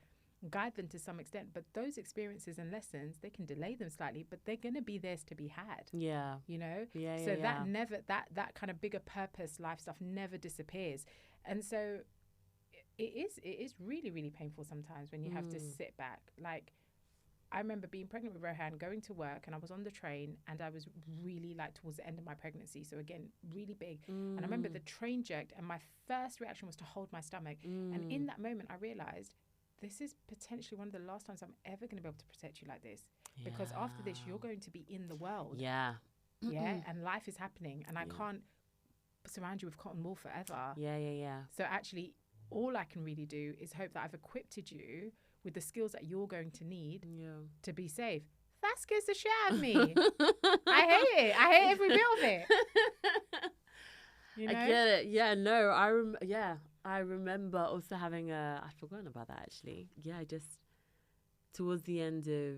guide them to some extent, but those experiences and lessons, they can delay them slightly, but they're going to be theirs to be had. You know? That never, that kind of bigger purpose life stuff never disappears. And so it is really, really painful sometimes when you have to sit back. Like, I remember being pregnant with Rohan, going to work, and I was on the train, and I was really, like, towards the end of my pregnancy, so again, really big. And I remember the train jerked, and my first reaction was to hold my stomach. And in that moment I realized, this is potentially one of the last times I'm ever going to be able to protect you like this. Because after this, you're going to be in the world. And life is happening, and I can't surround you with cotton wool forever. So actually, all I can really do is hope that I've equipped you with the skills that you're going to need to be safe. That scares the shit out of me. I hate it. I hate every bit of it. You know? I get it. I remember also having I'd forgotten about that actually. Just towards the end of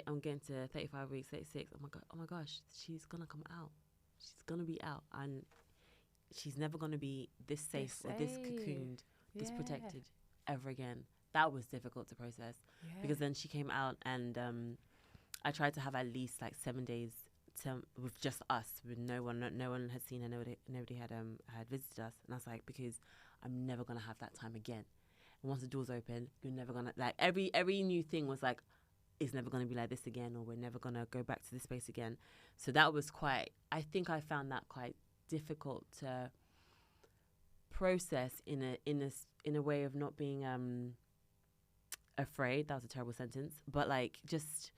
I'm getting to 35 weeks, 36. Oh my gosh, she's gonna come out. She's gonna be out, and she's never gonna be this safe or this cocooned, this protected ever again. That was difficult to process because then she came out, and I tried to have at least like 7 days with just us, with no one had seen her, nobody had visited us, and I was like, because I'm never gonna have that time again. And once the doors open, you're never gonna, like, every new thing was like, it's never gonna be like this again, or we're never gonna go back to this space again. So that was I think I found that quite difficult to process in a way of not being afraid. That was a terrible sentence, but like, just,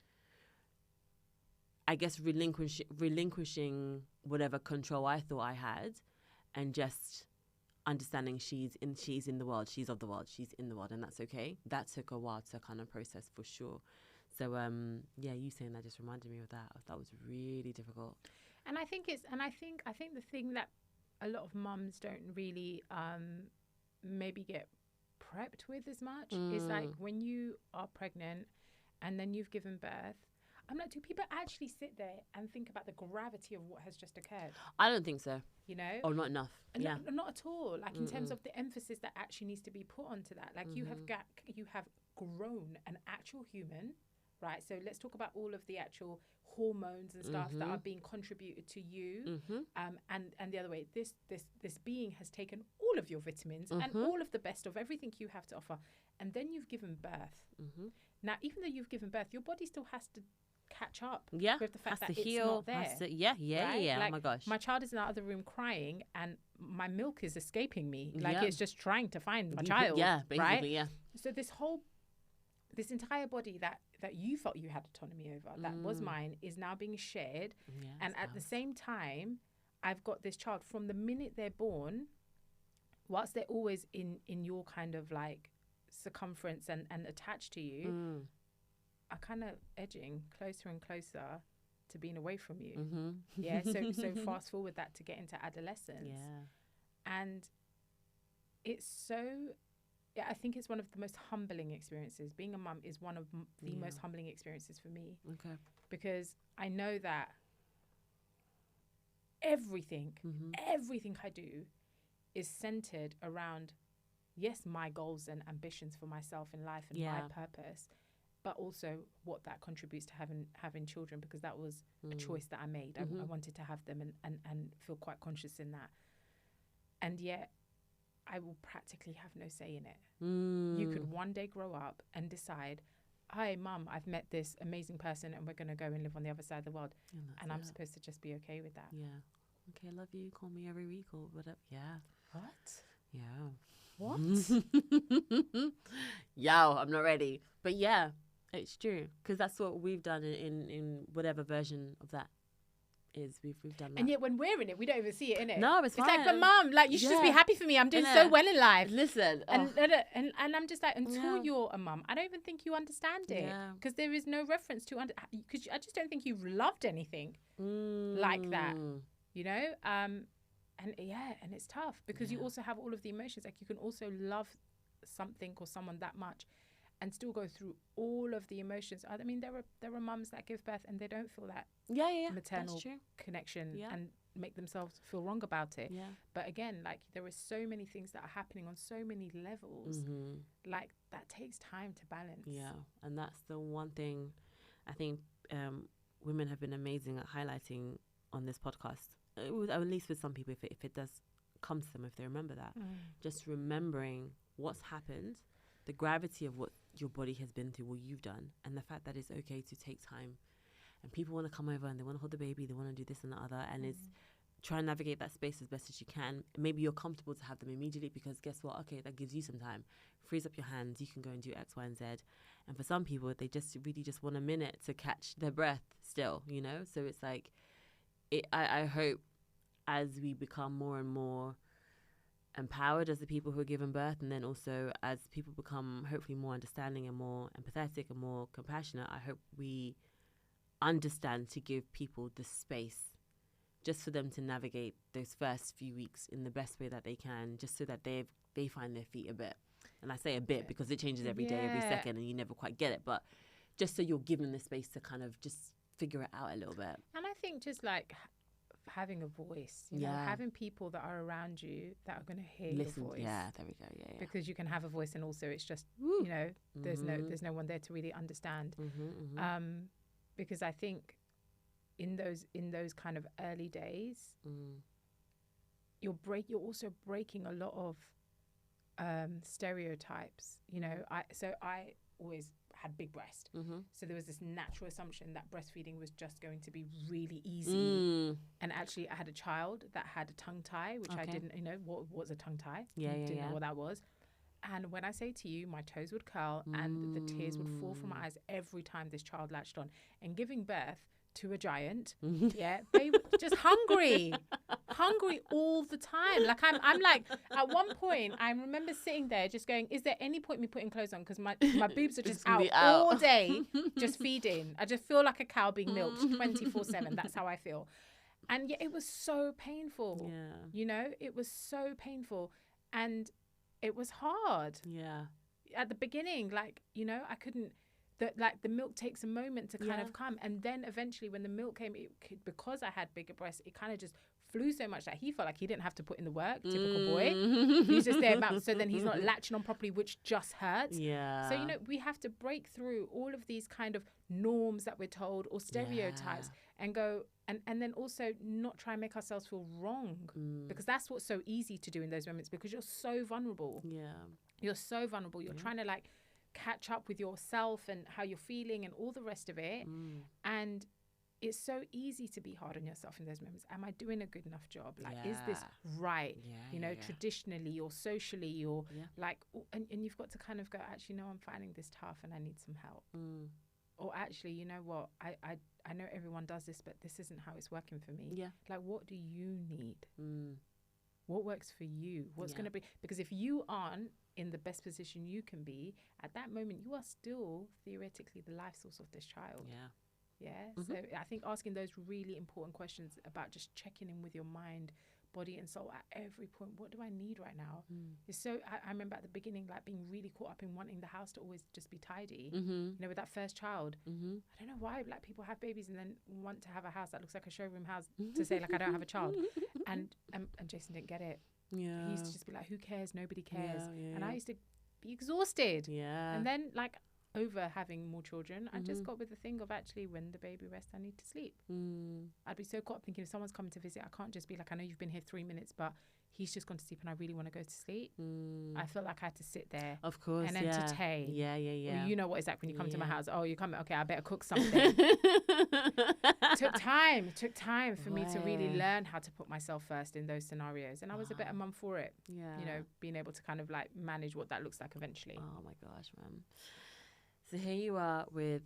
I guess, relinquishing whatever control I thought I had, and just understanding she's in the world, she's of the world, she's in the world, and that's okay. That took a while to kind of process, for sure. So you saying that just reminded me of that. That was really difficult. And I think the thing that a lot of mums don't really maybe get prepped with as much is like, when you are pregnant and then you've given birth, I'm like, do people actually sit there and think about the gravity of what has just occurred? I don't think so. You know? Or not enough. Yeah. Not at all. Like, in terms of the emphasis that actually needs to be put onto that. Like, you have grown an actual human, right? So let's talk about all of the actual hormones and stuff that are being contributed to you. And the other way, this being has taken all of your vitamins and all of the best of everything you have to offer. And then you've given birth. Now, even though you've given birth, your body still has to catch up with the fact that it's not there. Right? Like, oh my gosh, my child is in the other room crying and my milk is escaping me, like it's just trying to find my child, right? So this entire body that you felt you had autonomy over, that was mine, is now being shared. And at the same time, I've got this child from the minute they're born, whilst they're always in your kind of like circumference and attached to you, are kind of edging closer and closer to being away from you. So fast forward that to get into adolescence. And it's so, I think it's one of the most humbling experiences. Being a mum is one of the most humbling experiences for me. Because I know that everything I do is centered around, yes, my goals and ambitions for myself in life and my purpose, but also what that contributes to having children, because that was a choice that I made. I wanted to have them and feel quite conscious in that. And yet I will practically have no say in it. You could one day grow up and decide, hi, mum, I've met this amazing person and we're going to go and live on the other side of the world. And I'm supposed to just be okay with that. Okay, I love you. Call me every week or whatever. What? What? I'm not ready. But it's true, because that's what we've done in whatever version of that is. We've done that. And yet when we're in it, we don't even see it, innit? No, it's fine. It's like, but mum, like, you should just be happy for me. I'm doing so well in life. Listen. And I'm just like, until you're a mum, I don't even think you understand it. Because there is no reference to, because I just don't think you've loved anything like that, you know? And it's tough, because you also have all of the emotions. Like, you can also love something or someone that much and still go through all of the emotions. I mean, there are mums that give birth and they don't feel that maternal connection and make themselves feel wrong about it. But again, like, there are so many things that are happening on so many levels. Like, that takes time to balance. And that's the one thing I think women have been amazing at highlighting on this podcast. At least with some people, if it does come to them, if they remember that, just remembering what's happened, the gravity of what your body has been through, what you've done, and the fact that it's okay to take time. And people want to come over and they want to hold the baby, they want to do this and the other, and it's try and navigate that space as best as you can. Maybe you're comfortable to have them immediately, because guess what? Okay, that gives you some time, frees up your hands, you can go and do X, Y, and Z. And for some people, they just really just want a minute to catch their breath still, you know? So it's like, I hope as we become more and more empowered as the people who are giving birth, and then also as people become hopefully more understanding and more empathetic and more compassionate, I hope we understand to give people the space just for them to navigate those first few weeks in the best way that they can, just so that they find their feet a bit. And I say a bit because it changes every day, every second, and you never quite get it. But just so you're given the space to kind of just figure it out a little bit. And I think just like having a voice, you know, having people that are around you that are going to hear your voice. Yeah, there we go. Yeah. Because you can have a voice, and also it's just, you know, there's no one there to really understand. Because I think in those kind of early days, you're also breaking a lot of stereotypes. You know, I always had big breast, so there was this natural assumption that breastfeeding was just going to be really easy. And actually I had a child that had a tongue tie, which I didn't, you know, what was a tongue tie. Didn't know what that was. And when I say to you, my toes would curl and the tears would fall from my eyes every time this child latched on. And giving birth to a giant, they were just hungry all the time. Like I'm like, at one point I remember sitting there just going, is there any point me putting clothes on, because my boobs are just out all day just feeding. I just feel like a cow being milked 24/7. That's how I feel. And yet it was so painful. You know, it was so painful, and it was hard. At the beginning, like, you know, I couldn't. The milk takes a moment to kind of come, and then eventually when the milk came, because I had bigger breasts, it kind of just flew so much that he felt like he didn't have to put in the work. Typical boy. He's just there about, so then he's not latching on properly, which just hurts. So, you know, we have to break through all of these kind of norms that we're told, or stereotypes, and go and then also not try and make ourselves feel wrong, because that's what's so easy to do in those moments, because you're so vulnerable. You're so vulnerable. You're trying to like catch up with yourself and how you're feeling and all the rest of it. And it's so easy to be hard on yourself in those moments. Am I doing a good enough job? Like, is this right? You know, traditionally or socially, or like, and you've got to kind of go, actually, no, I'm finding this tough and I need some help. Or actually, you know what, I know everyone does this, but this isn't how it's working for me. Like, what do you need? What works for you? What's going to be, because if you aren't in the best position you can be at that moment, you are still theoretically the life source of this child. So I think asking those really important questions about just checking in with your mind, body and soul at every point. What do I need right now? It's so, I remember at the beginning, like being really caught up in wanting the house to always just be tidy. You know, with that first child, I don't know why like people have babies and then want to have a house that looks like a showroom house to say like I don't have a child. And Jason didn't get it. He used to just be like, who cares? Nobody cares. And I used to be exhausted. And then like over having more children, I just got with the thing of actually when the baby rests, I need to sleep. I'd be so caught up thinking if someone's coming to visit, I can't just be like, I know you've been here 3 minutes, but he's just gone to sleep and I really want to go to sleep. I felt like I had to sit there, of course, and entertain. Well, you know what it's like when you come to my house. Oh, you come, okay, I better cook something. Took time for me to really learn how to put myself first in those scenarios, and I was a better mum for it. You know, being able to kind of like manage what that looks like eventually. Oh my gosh, man. So here you are with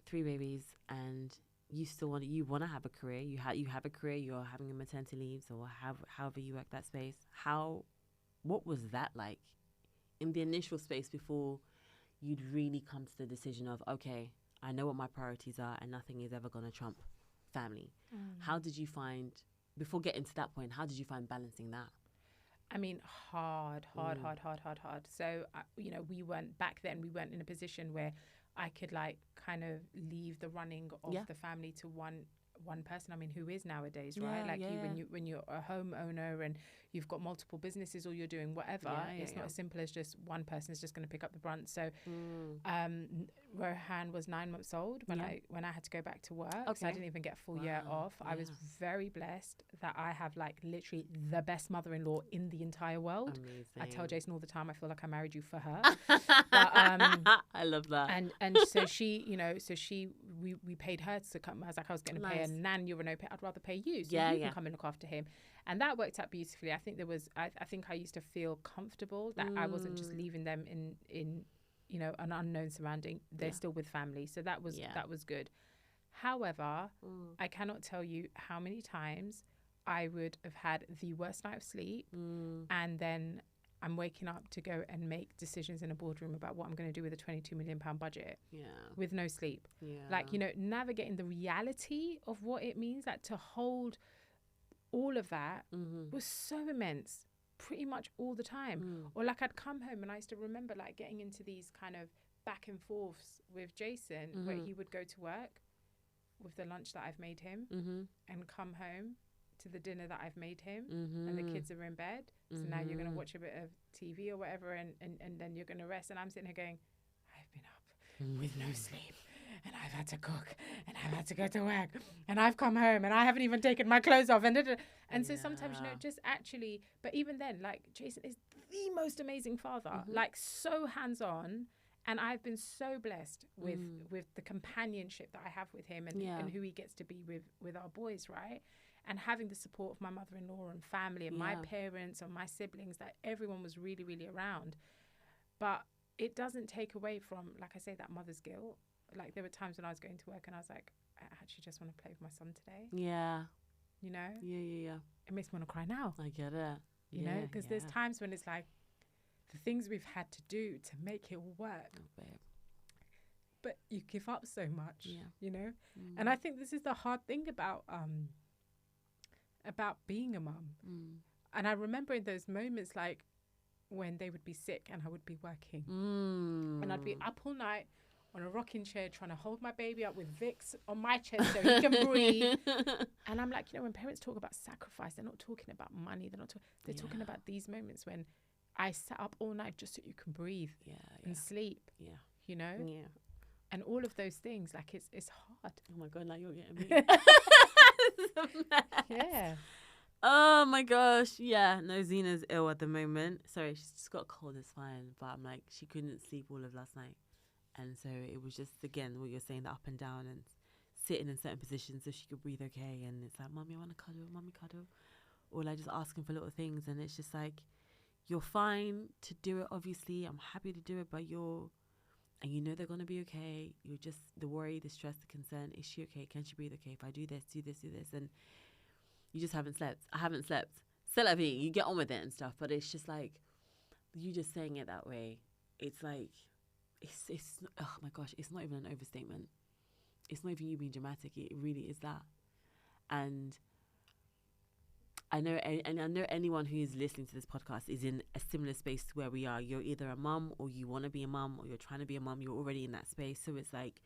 3 babies, and you still want to have a career. You have a career. You're having a maternity leave, or however you work that space. What was that like in the initial space before you'd really come to the decision of, okay, I know what my priorities are, and nothing is ever going to trump family. How did you find, before getting to that point, how did you find balancing that? I mean, hard. So, you know, we weren't in a position where I could like kind of leave the running of the family to one person. I mean, who is nowadays, right? Like when you're a homeowner and you've got multiple businesses, or you're doing whatever, it's not as simple as just one person is just going to pick up the brunt. So Rohan was 9 months old when I had to go back to work. So I didn't even get a full year off. I was very blessed that I have like literally the best mother-in-law in the entire world. Amazing. I tell Jason all the time, I feel like I married you for her. I love that. And so she, you know, we paid her to come. I was like, I was going to pay a nan, you're an au pair. I'd rather pay you, so you can come and look after him. And that worked out beautifully. I think I think I used to feel comfortable that I wasn't just leaving them in you know, an unknown surrounding. They're still with family, so that was good. However, I cannot tell you how many times I would have had the worst night of sleep, and then I'm waking up to go and make decisions in a boardroom about what I'm going to do with a £22 million budget with no sleep. Like, you know, navigating the reality of what it means, like to hold all of that was so immense pretty much all the time. Or like I'd come home and I used to remember like getting into these kind of back and forths with Jason where he would go to work with the lunch that I've made him and come home to the dinner that I've made him and the kids are in bed. So now you're going to watch a bit of TV or whatever and then you're going to rest. And I'm sitting here going, I've been up with no sleep and I've had to cook and I've had to go to work and I've come home and I haven't even taken my clothes off. And so sometimes, you know, just actually, but even then, like Jason is the most amazing father, like so hands-on. And I've been so blessed with the companionship that I have with him and who he gets to be with our boys, right? And having the support of my mother-in-law and family and my parents and my siblings, that everyone was really, really around. But it doesn't take away from, like I say, that mother's guilt. Like there were times when I was going to work and I was like, I actually just want to play with my son today. Yeah. You know? Yeah. It makes me want to cry now. I get it. You know? Because there's times when it's like, the things we've had to do to make it work. Oh, babe. But you give up so much, you know? And I think this is the hard thing about being a mum. And I remember in those moments, like when they would be sick and I would be working and I'd be up all night on a rocking chair trying to hold my baby up with Vicks on my chest so he can breathe. And I'm like, you know, when parents talk about sacrifice, they're not talking about money. They're talking about these moments when I sat up all night just so you can breathe and sleep. Yeah. You know? Yeah. And all of those things, like it's hard. Oh my God, now you're getting me. Yeah. Oh my gosh. Yeah. No, Zena's ill at the moment. Sorry, she's just got a cold, it's fine. But I'm like, she couldn't sleep all of last night. And so it was just, again, what you're saying, the up and down and sitting in certain positions so she could breathe okay. And it's like, Mommy, I want to cuddle, Mommy, cuddle. Or like just asking for little things. And it's just like, you're fine to do it, obviously. I'm happy to do it, but and you know they're going to be okay. You're just, the worry, the stress, the concern. Is she okay? Can she breathe okay? If I do this, do this, do this. And you just haven't slept. I haven't slept. C'est la vie. You get on with it and stuff. But it's just like, you just saying it that way. It's like, it's oh my gosh, it's not even an overstatement. It's not even you being dramatic. It really is that. And I know anyone who is listening to this podcast is in a similar space to where we are. You're either a mum or you want to be a mum or you're trying to be a mum. You're already in that space. So it's like,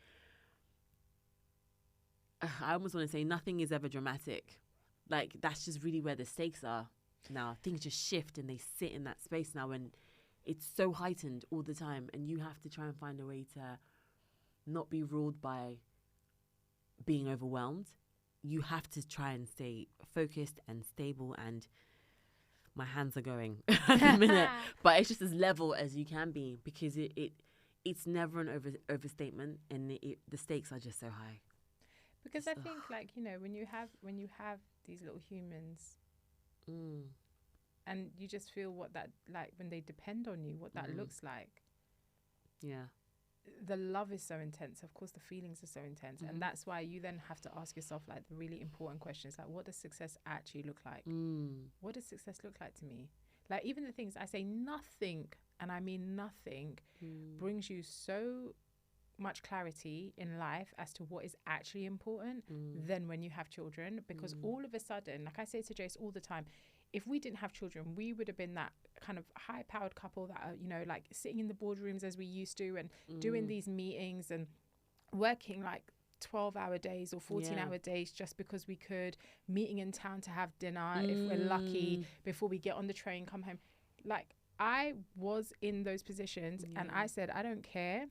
I almost want to say nothing is ever dramatic. Like that's just really where the stakes are now. Things just shift and they sit in that space now and it's so heightened all the time. And you have to try and find a way to not be ruled by being overwhelmed. You have to try and stay focused and stable, and my hands are going at the minute. But it's just as level as you can be because it's never an overstatement, and the stakes are just so high. Because I think, like, you know, when you have these little humans, and you just feel what that, like, when they depend on you, what that looks like. Yeah. The love is so intense. Of course, the feelings are so intense. And that's why you then have to ask yourself, like, the really important questions, like, what does success actually look like? What does success look like to me? Like, even the things I say, nothing, and I mean nothing, brings you so much clarity in life as to what is actually important than when you have children. Because all of a sudden, like I say to Jace all the time, if we didn't have children, we would have been that kind of high-powered couple that are, you know, like sitting in the boardrooms as we used to and doing these meetings and working like 12-hour days or 14-hour days just because we could, meeting in town to have dinner if we're lucky before we get on the train, come home. Like, I was in those positions and I said, I don't care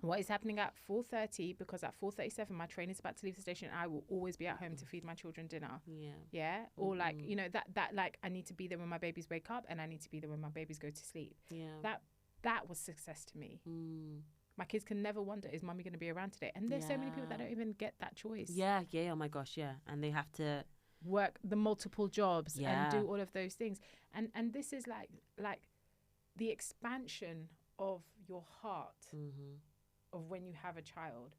what is happening at 4:30 because at 4:37 my train is about to leave the station and I will always be at home to feed my children dinner. Yeah. Or like, you know, that like I need to be there when my babies wake up and I need to be there when my babies go to sleep. That was success to me. My kids can never wonder, is mommy going to be around today? And there's so many people that don't even get that choice. Oh my gosh, and they have to work the multiple jobs and do all of those things. And this is like the expansion of your heart of when you have a child.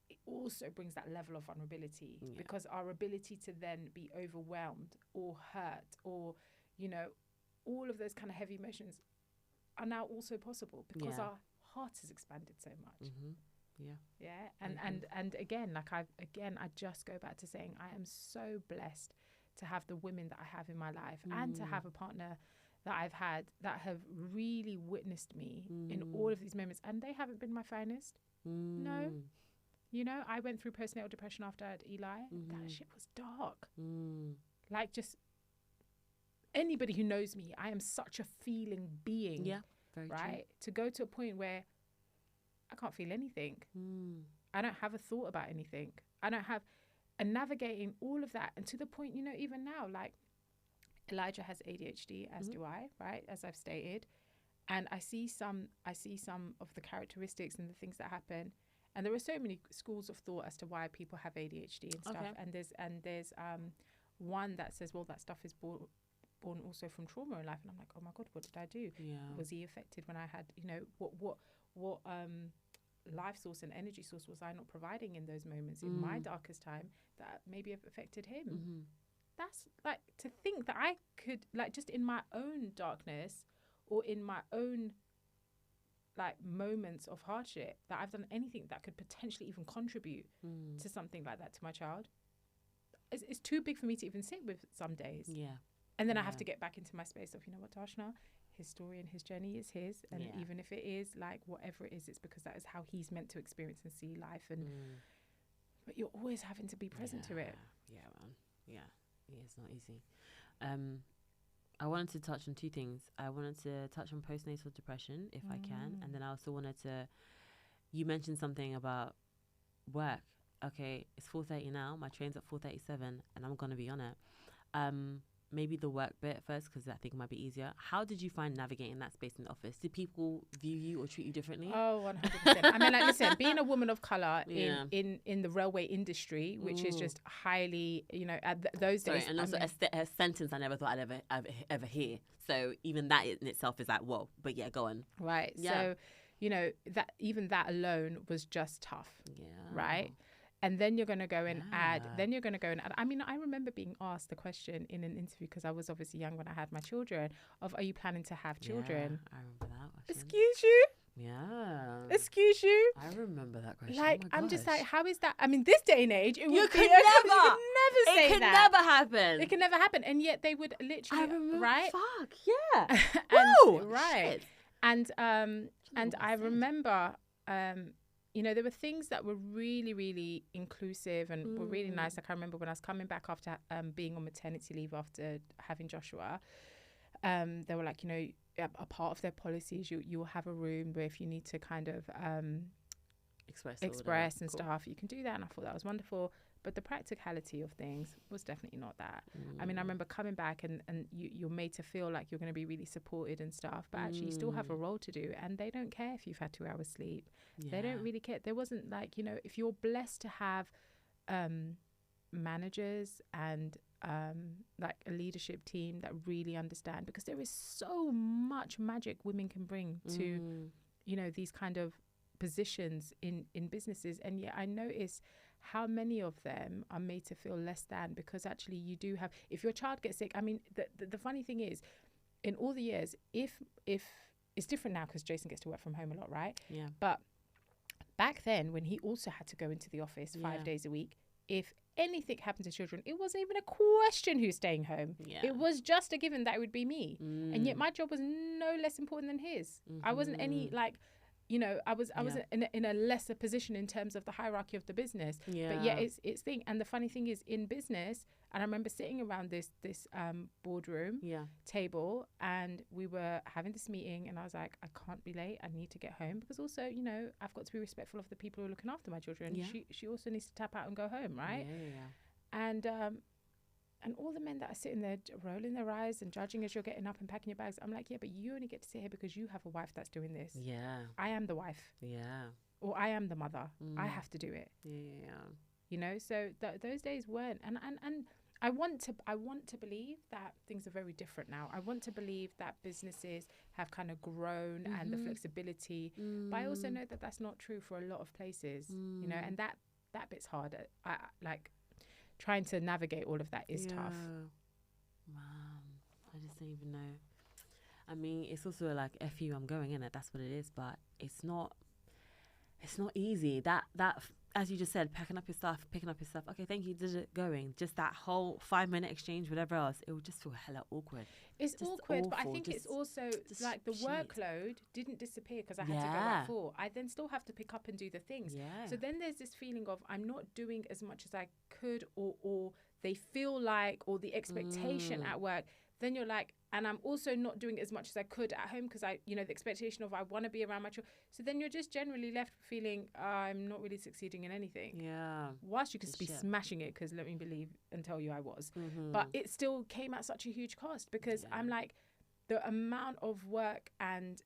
It also brings that level of vulnerability because our ability to then be overwhelmed or hurt or, you know, all of those kind of heavy emotions are now also possible because our heart has expanded so much. And again, like I just go back to saying I am so blessed to have the women that I have in my life and to have a partner that I've had that have really witnessed me in all of these moments, and they haven't been my finest. No. You know, I went through postnatal depression after I had Eli. That shit was dark. Like, just anybody who knows me, I am such a feeling being. Yeah, very right? true. To go to a point where I can't feel anything. I don't have a thought about anything. I don't have, and navigating all of that. And to the point, you know, even now, like, Elijah has ADHD, as do I, right? As I've stated. And I see some of the characteristics and the things that happen. And there are so many schools of thought as to why people have ADHD and stuff. Okay. And there's one that says, well, that stuff is born also from trauma in life. And I'm like, oh my God, what did I do? Yeah. Was he affected when I had, you know, what life source and energy source was I not providing in those moments in my darkest time that maybe have affected him? That's like, to think that I could, like, just in my own darkness or in my own like moments of hardship, that I've done anything that could potentially even contribute to something like that to my child. It's too big for me to even sit with some days. Yeah. And then I have to get back into my space of, you know what, Darshna, his story and his journey is his. And even if it is like whatever it is, it's because that is how he's meant to experience and see life. And but you're always having to be present to it. Yeah, man. Yeah, it's not easy. I wanted to touch on two things. I wanted to touch on postnatal depression, if I can. And then I also wanted to, you mentioned something about work. Okay, it's 4:30 now. My train's at 4:37 and I'm going to be on it. Maybe the work bit first, because I think it might be easier. How did you find navigating that space in the office? Did people view you or treat you differently? Oh, 100%. I mean, like, listen, being a woman of colour in the railway industry, which is just highly, you know, at those days. And also a sentence I never thought I'd ever hear. So even that in itself is like, whoa. But yeah, go on. Right. Yeah. So, you know, that even that alone was just tough. Yeah. Right. And then you're going to go and add. I mean, I remember being asked the question in an interview, because I was obviously young when I had my children, of, are you planning to have children? Yeah, I remember that question. Excuse you? Yeah. Excuse you? I remember that question. Like, oh I'm just like, how is that? I mean, this day and age, it would never say it can that. never happen. It can never happen. And yet they would literally, I remember, right? Fuck, yeah. Whoa! Right. Shit. And I remember, you know, there were things that were really, really inclusive and were really nice. Like, I remember when I was coming back after being on maternity leave after having Joshua, they were like, you know, a part of their policies, you'll have a room where if you need to kind of express and stuff, you can do that. And I thought that was wonderful. But the practicality of things was definitely not that. I mean, I remember coming back and you're made to feel like you're going to be really supported and stuff, but actually you still have a role to do, and they don't care if you've had 2 hours sleep. They don't really care. There wasn't like, you know, if you're blessed to have managers and like a leadership team that really understand, because there is so much magic women can bring to, you know, these kind of positions in businesses. And yet I notice how many of them are made to feel less than, because actually you do have, if your child gets sick, I mean, the funny thing is, in all the years, if it's different now because Jason gets to work from home a lot, right? Yeah. But back then, when he also had to go into the office 5 days a week, if anything happened to children, it wasn't even a question who's staying home. Yeah. It was just a given that it would be me. And yet my job was no less important than his. I wasn't any like, you know, I was in a lesser position in terms of the hierarchy of the business. Yeah. But yeah, it's thing. And the funny thing is, in business, and I remember sitting around this boardroom table, and we were having this meeting, and I was like, I can't be late. I need to get home, because also, you know, I've got to be respectful of the people who are looking after my children. Yeah. She also needs to tap out and go home, right? Yeah. And all the men that are sitting there rolling their eyes and judging as you're getting up and packing your bags, I'm like, yeah, but you only get to sit here because you have a wife that's doing this. Yeah. I am the wife. Yeah. Or I am the mother. I have to do it. Yeah. You know, so those days weren't. And I want to believe that things are very different now. I want to believe that businesses have kind of grown and the flexibility. But I also know that that's not true for a lot of places, you know, and that bit's hard. I like, trying to navigate all of that is tough. Man, I just don't even know. I mean, it's also like, F you, I'm going in it. That's what it is. But it's not, it's not easy. As you just said, picking up your stuff. Okay, thank you. Going. Just that whole 5-minute exchange, whatever else, it would just feel hella awkward. It's just awkward, awful. But I think it's also like the workload didn't disappear because I had to go at 4. I then still have to pick up and do the things. So then there's this feeling of I'm not doing as much as I could, or they feel like, or the expectation at work. Then you're like, and I'm also not doing as much as I could at home because I, the expectation of I want to be around my children. So then you're just generally left feeling I'm not really succeeding in anything. Yeah. Whilst you could be smashing it, because let me believe and tell you I was. But it still came at such a huge cost because I'm like, the amount of work and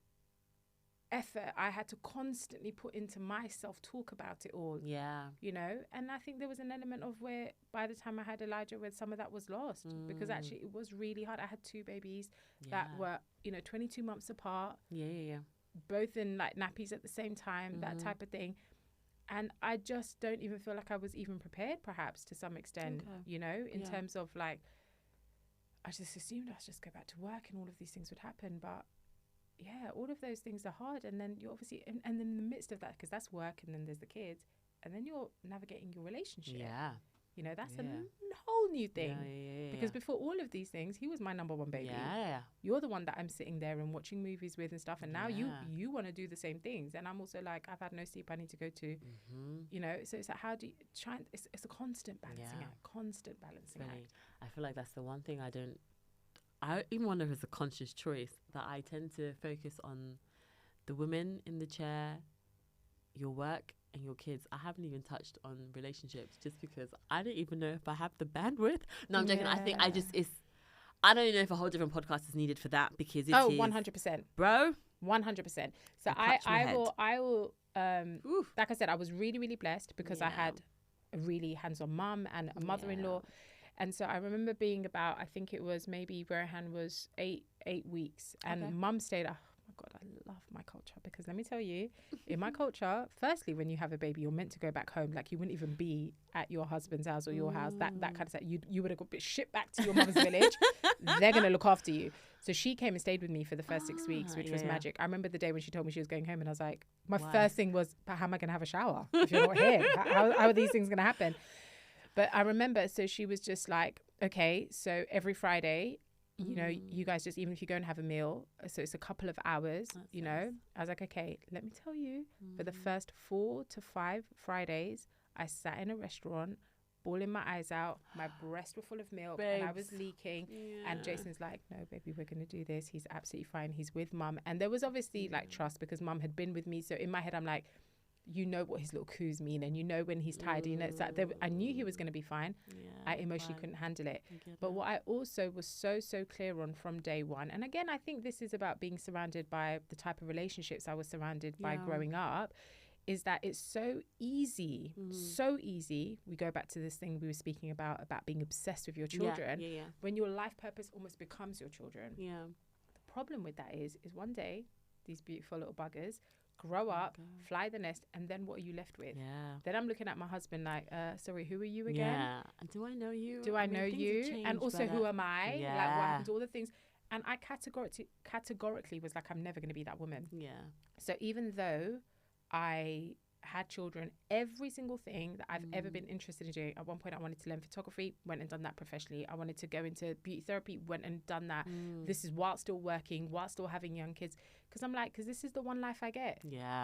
effort I had to constantly put into my self-talk about it all. Yeah. And I think there was an element of where by the time I had Elijah, where some of that was lost because actually it was really hard. I had 2 babies that were, 22 months apart. Yeah. Both in like nappies at the same time, that type of thing. And I just don't even feel like I was even prepared, perhaps to some extent, in terms of like, I just assumed I'd just go back to work and all of these things would happen. But yeah, all of those things are hard. And then you're obviously, and then in the midst of that, because that's work and then there's the kids, and then you're navigating your relationship. Yeah. That's a whole new thing. Yeah. Because before all of these things, he was my number one baby. Yeah. You're the one that I'm sitting there and watching movies with and stuff. And now you want to do the same things. And I'm also like, I've had no sleep. I need to go to, so it's like, how do you try? It's a constant balancing act. I feel like that's the one thing I even wonder if it's a conscious choice that I tend to focus on the women in the chair, your work and your kids. I haven't even touched on relationships just because I don't even know if I have the bandwidth. No, I'm joking. I think I don't even know if a whole different podcast is needed for that because it is 100%. Bro. 100%. So I will like I said, I was really, really blessed because I had a really hands-on mum and a mother-in-law. And so I remember being about, I think it was maybe Rohan was 8 weeks and mum stayed. Oh my God, I love my culture because let me tell you, in my culture, firstly, when you have a baby, you're meant to go back home. Like you wouldn't even be at your husband's house or your house, that kind of stuff. You would have got shipped back to your mother's village. They're going to look after you. So she came and stayed with me for the first 6 weeks, which was magic. I remember the day when she told me she was going home and I was like, my first thing was, but how am I going to have a shower if you're not here? How are these things going to happen? But I remember, so she was just like, okay, so every Friday, you guys just, even if you go and have a meal, so it's a couple of hours, I was like, okay, let me tell you, for the first 4 to 5 Fridays, I sat in a restaurant, bawling my eyes out, my breasts were full of milk, and I was leaking, and Jason's like, no, baby, we're going to do this. He's absolutely fine. He's with mum. And there was obviously like trust because mum had been with me. So in my head, I'm like, what his little coos mean, and when he's tired, it's like I knew he was going to be fine. I emotionally couldn't handle it. But what I also was so clear on from day one, and again, I think this is about being surrounded by the type of relationships I was surrounded by growing up, is that it's so easy. We go back to this thing we were speaking about being obsessed with your children. When your life purpose almost becomes your children. The problem with that is one day these beautiful little buggers grow up, fly the nest, and then what are you left with? Then I'm looking at my husband like, sorry, who are you again? Do I know you? I know you? And also, who am I? Like, what happened to all the things? And I categorically was like, I'm never going to be that woman. So even though I had children, every single thing that I've ever been interested in doing, at one point I wanted to learn photography, went and done that professionally. I wanted to go into beauty therapy, went and done that. This is while still working, while still having young kids, because I'm like, because this is the one life I get.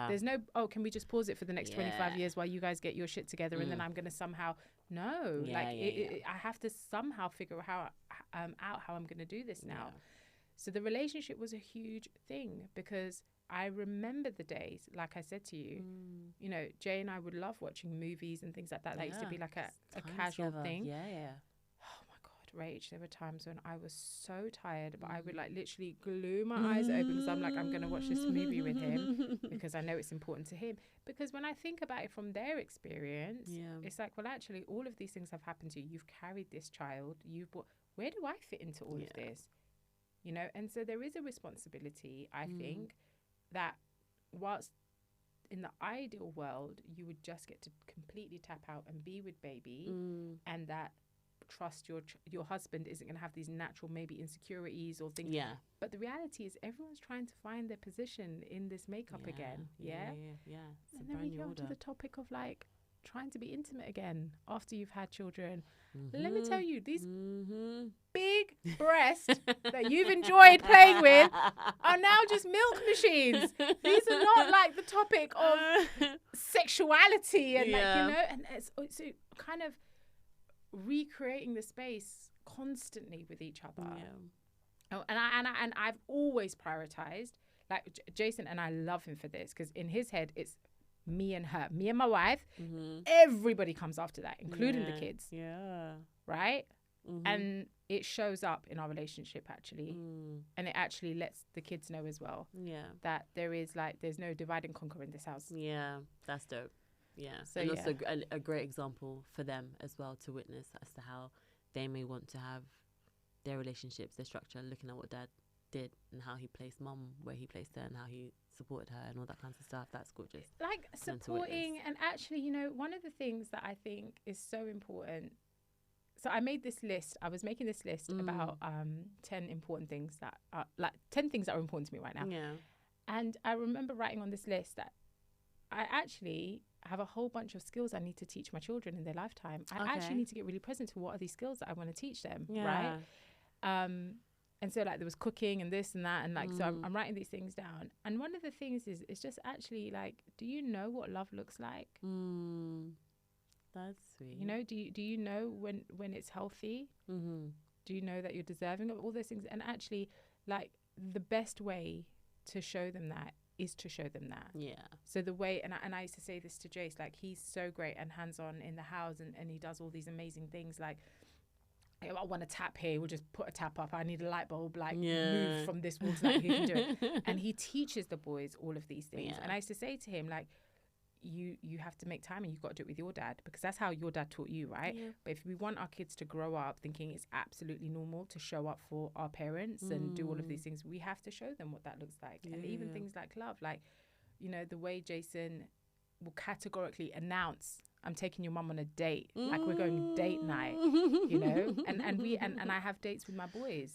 There's no, can we just pause it for the next 25 years while you guys get your shit together and then I'm gonna somehow I have to somehow figure out how I'm gonna do this now. So the relationship was a huge thing because I remember the days, like I said to you, Jay and I would love watching movies and things like that. That used to be like a casual thing. Oh my God, Rach, there were times when I was so tired, but I would like literally glue my eyes open because I'm like, I'm going to watch this movie with him because I know it's important to him. Because when I think about it from their experience, it's like, well, actually, all of these things have happened to you. You've carried this child. Where do I fit into all of this? And so there is a responsibility, I think, that whilst in the ideal world you would just get to completely tap out and be with baby and that trust your husband isn't going to have these natural maybe insecurities or things. Yeah. But the reality is everyone's trying to find their position in this makeup again. Yeah. It's And a then we brand new go order. to the topic of like trying to be intimate again after you've had children. Mm-hmm. Let me tell you, these Mm-hmm. big breasts that you've enjoyed playing with are now just milk machines. These are not like the topic of sexuality and like, you know, and it's kind of recreating the space constantly with each other. Oh, and I've always prioritized like Jason, and I love him for this because in his head it's me and her, me and my wife. Mm-hmm. Everybody comes after that, including the kids. Yeah. Right. Mm-hmm. And it shows up in our relationship actually, and it actually lets the kids know as well. Yeah. That there's no divide and conquer in this house. Yeah, that's dope. Yeah. So, and also a great example for them as well to witness as to how they may want to have their relationships, their structure, looking at what dad did and how he placed mum where he placed her and how he supported her and all that kinds of stuff. That's gorgeous. Like supporting, and actually, you know, one of the things that I think is so important. So I made this list. I was making this list about 10 important things that are like 10 things that are important to me right now. Yeah. And I remember writing on this list that I actually have a whole bunch of skills I need to teach my children in their lifetime. I actually need to get really present to what are these skills that I want to teach them, right? And so like there was cooking and this and that, and like so I'm writing these things down. And one of the things is it's just actually like, do you know what love looks like? That's sweet. You know, do you know when it's healthy? Do you know that you're deserving of all those things? And actually, like the best way to show them that is to show them that. Yeah. So the way, and I used to say this to Jace, like he's so great and hands-on in the house, and he does all these amazing things. Like, I want a tap here, we'll just put a tap up. I need a light bulb, like move from this wall to that, who can do it? And he teaches the boys all of these things. And I used to say to him, like, you have to make time and you've got to do it with your dad, because that's how your dad taught you, right? But if we want our kids to grow up thinking it's absolutely normal to show up for our parents and do all of these things, we have to show them what that looks like. And even things like love, like, you know, the way Jason will categorically announce, I'm taking your mum on a date, like we're going date night, you know, and I have dates with my boys,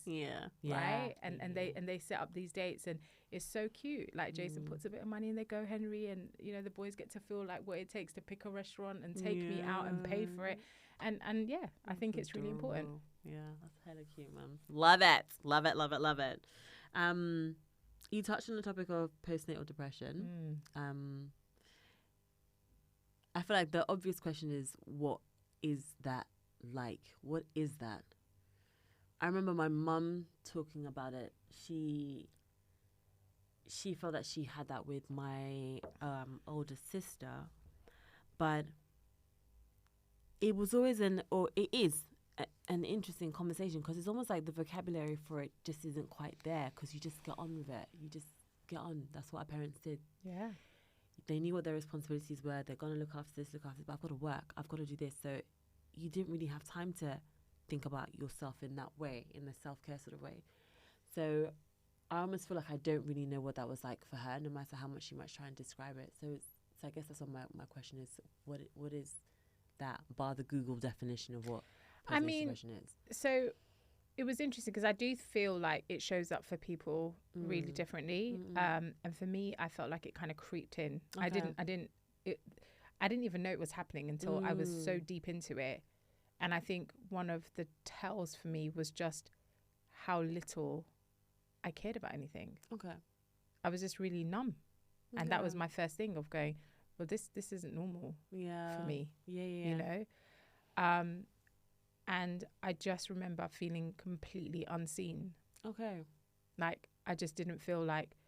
right, and they set up these dates, and it's so cute. Like Jason puts a bit of money and they go Henry, and you know the boys get to feel like what it takes to pick a restaurant and take me out and pay for it, and yeah, I think it's really important. Yeah, that's hella cute, man. Love it. You touched on the topic of postnatal depression. I feel like the obvious question is, what is that like? What is that? I remember my mum talking about it. She felt that she had that with my older sister, but it was always it is an interesting conversation, because it's almost like the vocabulary for it just isn't quite there, because you just get on with it. You just get on. That's what our parents did. Yeah. They knew what their responsibilities were. They're going to look after this, but I've got to work. I've got to do this. So you didn't really have time to think about yourself in that way, in the self-care sort of way. So I almost feel like I don't really know what that was like for her, no matter how much she might try and describe it. So I guess that's what my question is. What is that, bar the Google definition of what postnatal depression is? So it was interesting because I do feel like it shows up for people really differently. And for me, I felt like it kind of creeped in. Okay. I didn't even know it was happening until I was so deep into it. And I think one of the tells for me was just how little I cared about anything. Okay. I was just really numb. Okay. And that was my first thing of going, well, this isn't normal for me. Yeah. You know? And I just remember feeling completely unseen. Okay. Like, I just didn't feel like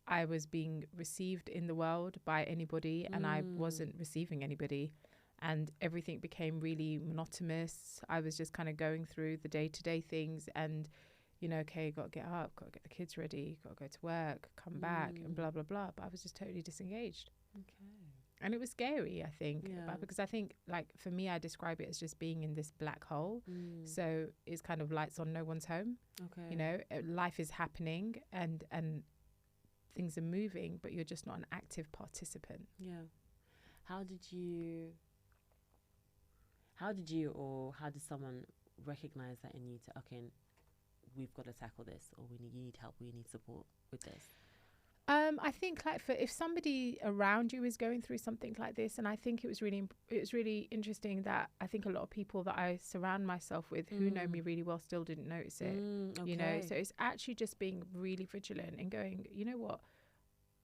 I was being received in the world by anybody, and I wasn't receiving anybody. And everything became really monotonous. I was just kind of going through the day-to-day things and, you know, okay, got to get up, got to get the kids ready, got to go to work, come back, and blah, blah, blah. But I was just totally disengaged. Okay. And it was scary, I think, because I think, like, for me, I describe it as just being in this black hole. So it's kind of lights on, no one's home. Okay. You know, life is happening and things are moving, but you're just not an active participant. Yeah. How did you How did you, or how did someone recognize that in you to, okay, we've got to tackle this, or you need help, we need support with this? I think like if somebody around you is going through something like this, and I think it was really interesting that I think a lot of people that I surround myself with who know me really well still didn't notice it. Okay. You know, so it's actually just being really vigilant and going, you know what,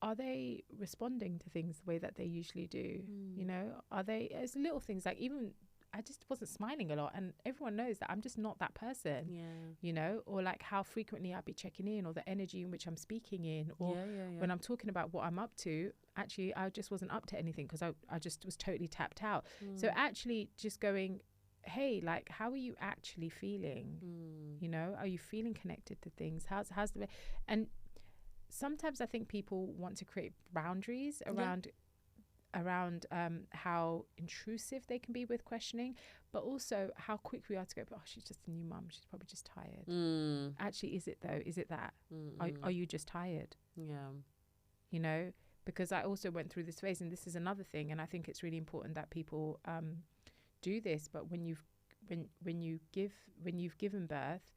are they responding to things the way that they usually do? You know, are they, it's little things like, even I just wasn't smiling a lot, and everyone knows that I'm just not that person. Yeah. You know, or like how frequently I'd be checking in, or the energy in which I'm speaking in, or when I'm talking about what I'm up to, actually I just wasn't up to anything because I just was totally tapped out. So actually just going, hey, like, how are you actually feeling? You know, are you feeling connected to things? How's the, and sometimes I think people want to create boundaries around how intrusive they can be with questioning, but also how quick we are to go, oh, she's just a new mum, she's probably just tired. Actually, is it though? Is it that? Are you just tired? Yeah. You know, because I also went through this phase, and this is another thing, and I think it's really important that people do this, but when you've given birth,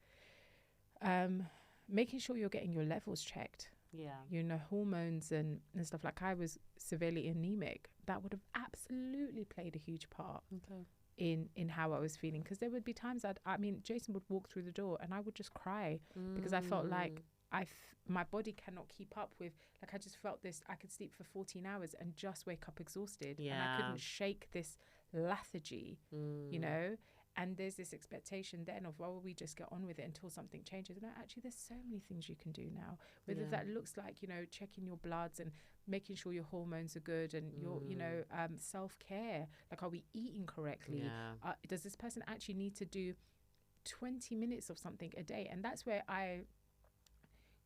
making sure you're getting your levels checked. Yeah, you know, hormones and stuff. Like, I was severely anemic. That would have absolutely played a huge part in how I was feeling, because there would be times I mean, Jason would walk through the door and I would just cry because I felt like my body cannot keep up with, like, I just felt this, I could sleep for 14 hours and just wake up exhausted, and I couldn't shake this lethargy, you know. And there's this expectation then of, well, we just get on with it until something changes. No, actually, there's so many things you can do now. Whether that looks like, you know, checking your bloods and making sure your hormones are good, and your, you know, self-care. Like, are we eating correctly? Does this person actually need to do 20 minutes of something a day? And that's where I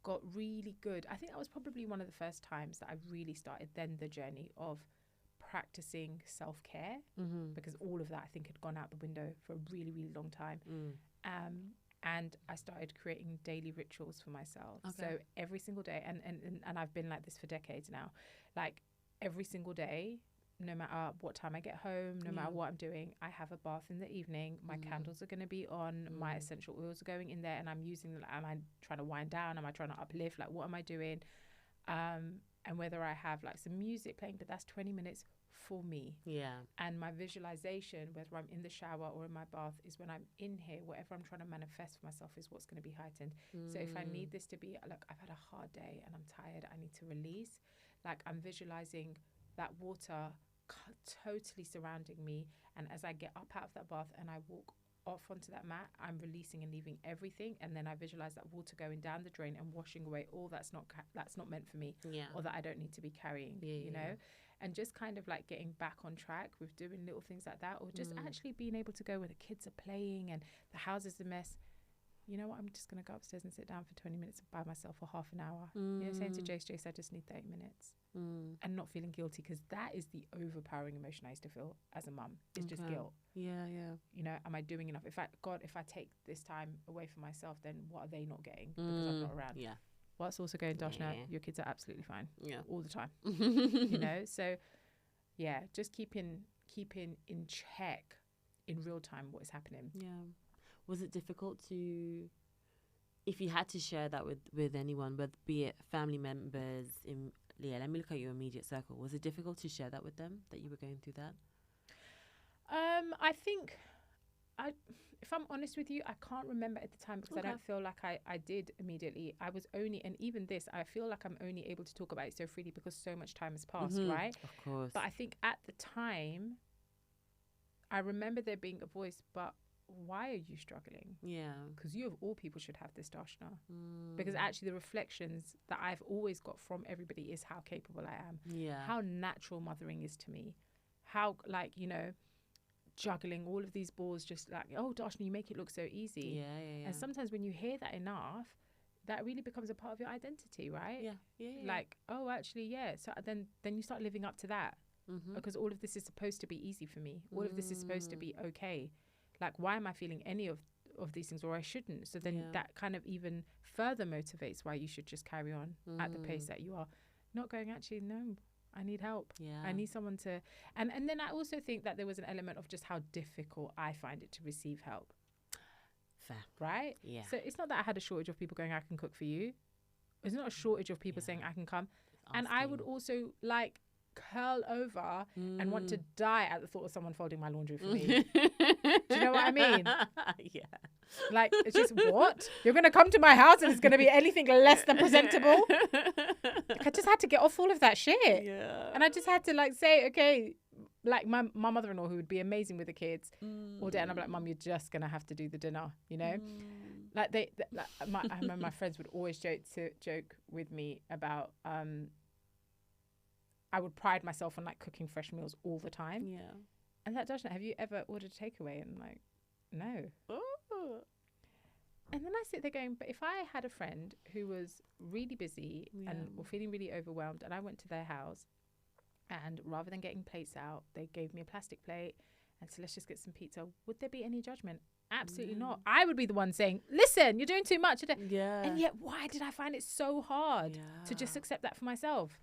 got really good. I think that was probably one of the first times that I really started then the journey of practicing self-care, because all of that I think had gone out the window for a really, really long time. And I started creating daily rituals for myself. So every single day, and I've been like this for decades now, like every single day, no matter what time I get home, no matter what I'm doing, I have a bath in the evening. My candles are going to be on, my essential oils are going in there, and I'm using them. Am I trying to wind down? Am I trying to uplift? Like, what am I doing? And whether I have like some music playing, but that's 20 minutes for me. And my visualization, whether I'm in the shower or in my bath, is when I'm in here, whatever I'm trying to manifest for myself is what's going to be heightened. So if I need this to be, look, I've had a hard day and I'm tired, I need to release. Like, I'm visualizing that water totally surrounding me, and as I get up out of that bath and I walk off onto that mat, I'm releasing and leaving everything, and then I visualize that water going down the drain and washing away all that's not meant for me, or that I don't need to be carrying, you know. And just kind of like getting back on track with doing little things like that, or just actually being able to go where the kids are playing and the house is a mess. You know what, I'm just going to go upstairs and sit down for 20 minutes by myself for half an hour. You know, saying to Jace, I just need 30 minutes. And not feeling guilty, because that is the overpowering emotion I used to feel as a mum. It's just guilt. You know, am I doing enough? If I take this time away from myself, then what are they not getting because I'm not around? What's also going, Darshna, your kids are absolutely fine all the time. You know, so just keeping in check in real time what is happening. Was it difficult to, if you had to share that with anyone, but be it family members, let me look at your immediate circle, was it difficult to share that with them, that you were going through that? I think, if I'm honest with you, I can't remember at the time, because I don't feel like I did immediately. I was only, and even this, I feel like I'm only able to talk about it so freely because so much time has passed, right? Of course. But I think at the time, I remember there being a voice, but why are you struggling? Because you of all people should have this, Darshna. Because actually the reflections that I've always got from everybody is how capable I am, how natural mothering is to me, how, like, you know, juggling all of these balls, just like, oh, Darshna, you make it look so easy. And sometimes when you hear that enough, that really becomes a part of your identity, right? Like, oh, actually, so then you start living up to that, because all of this is supposed to be easy for me, all of this is supposed to be okay. Like, why am I feeling any of these things, or I shouldn't? So then that kind of even further motivates why you should just carry on at the pace that you are. Not going, actually, no, I need help. Yeah. I need someone to, and then I also think that there was an element of just how difficult I find it to receive help. Fair. Right? Yeah. So it's not that I had a shortage of people going, I can cook for you. It's not a shortage of people saying I can come. And I would also like curl over and want to die at the thought of someone folding my laundry for me. Do you know what I mean? Yeah. Like, it's just, what? You're going to come to my house and it's going to be anything less than presentable? Like, I just had to get off all of that shit. Yeah. And I just had to like say, okay, like my mother-in-law, who would be amazing with the kids all day, and I'm like, Mum, you're just going to have to do the dinner, you know? Like I remember my friends would always joke with me about, I would pride myself on like cooking fresh meals all the time. Yeah. And that, Darshna, have you ever ordered takeaway? And I'm like, no. Oh. And then I sit there going, but if I had a friend who was really busy and were feeling really overwhelmed, and I went to their house, and rather than getting plates out, they gave me a plastic plate and said, let's just get some pizza, would there be any judgment? Absolutely not. I would be the one saying, listen, you're doing too much. Yeah. And yet, why did I find it so hard to just accept that for myself?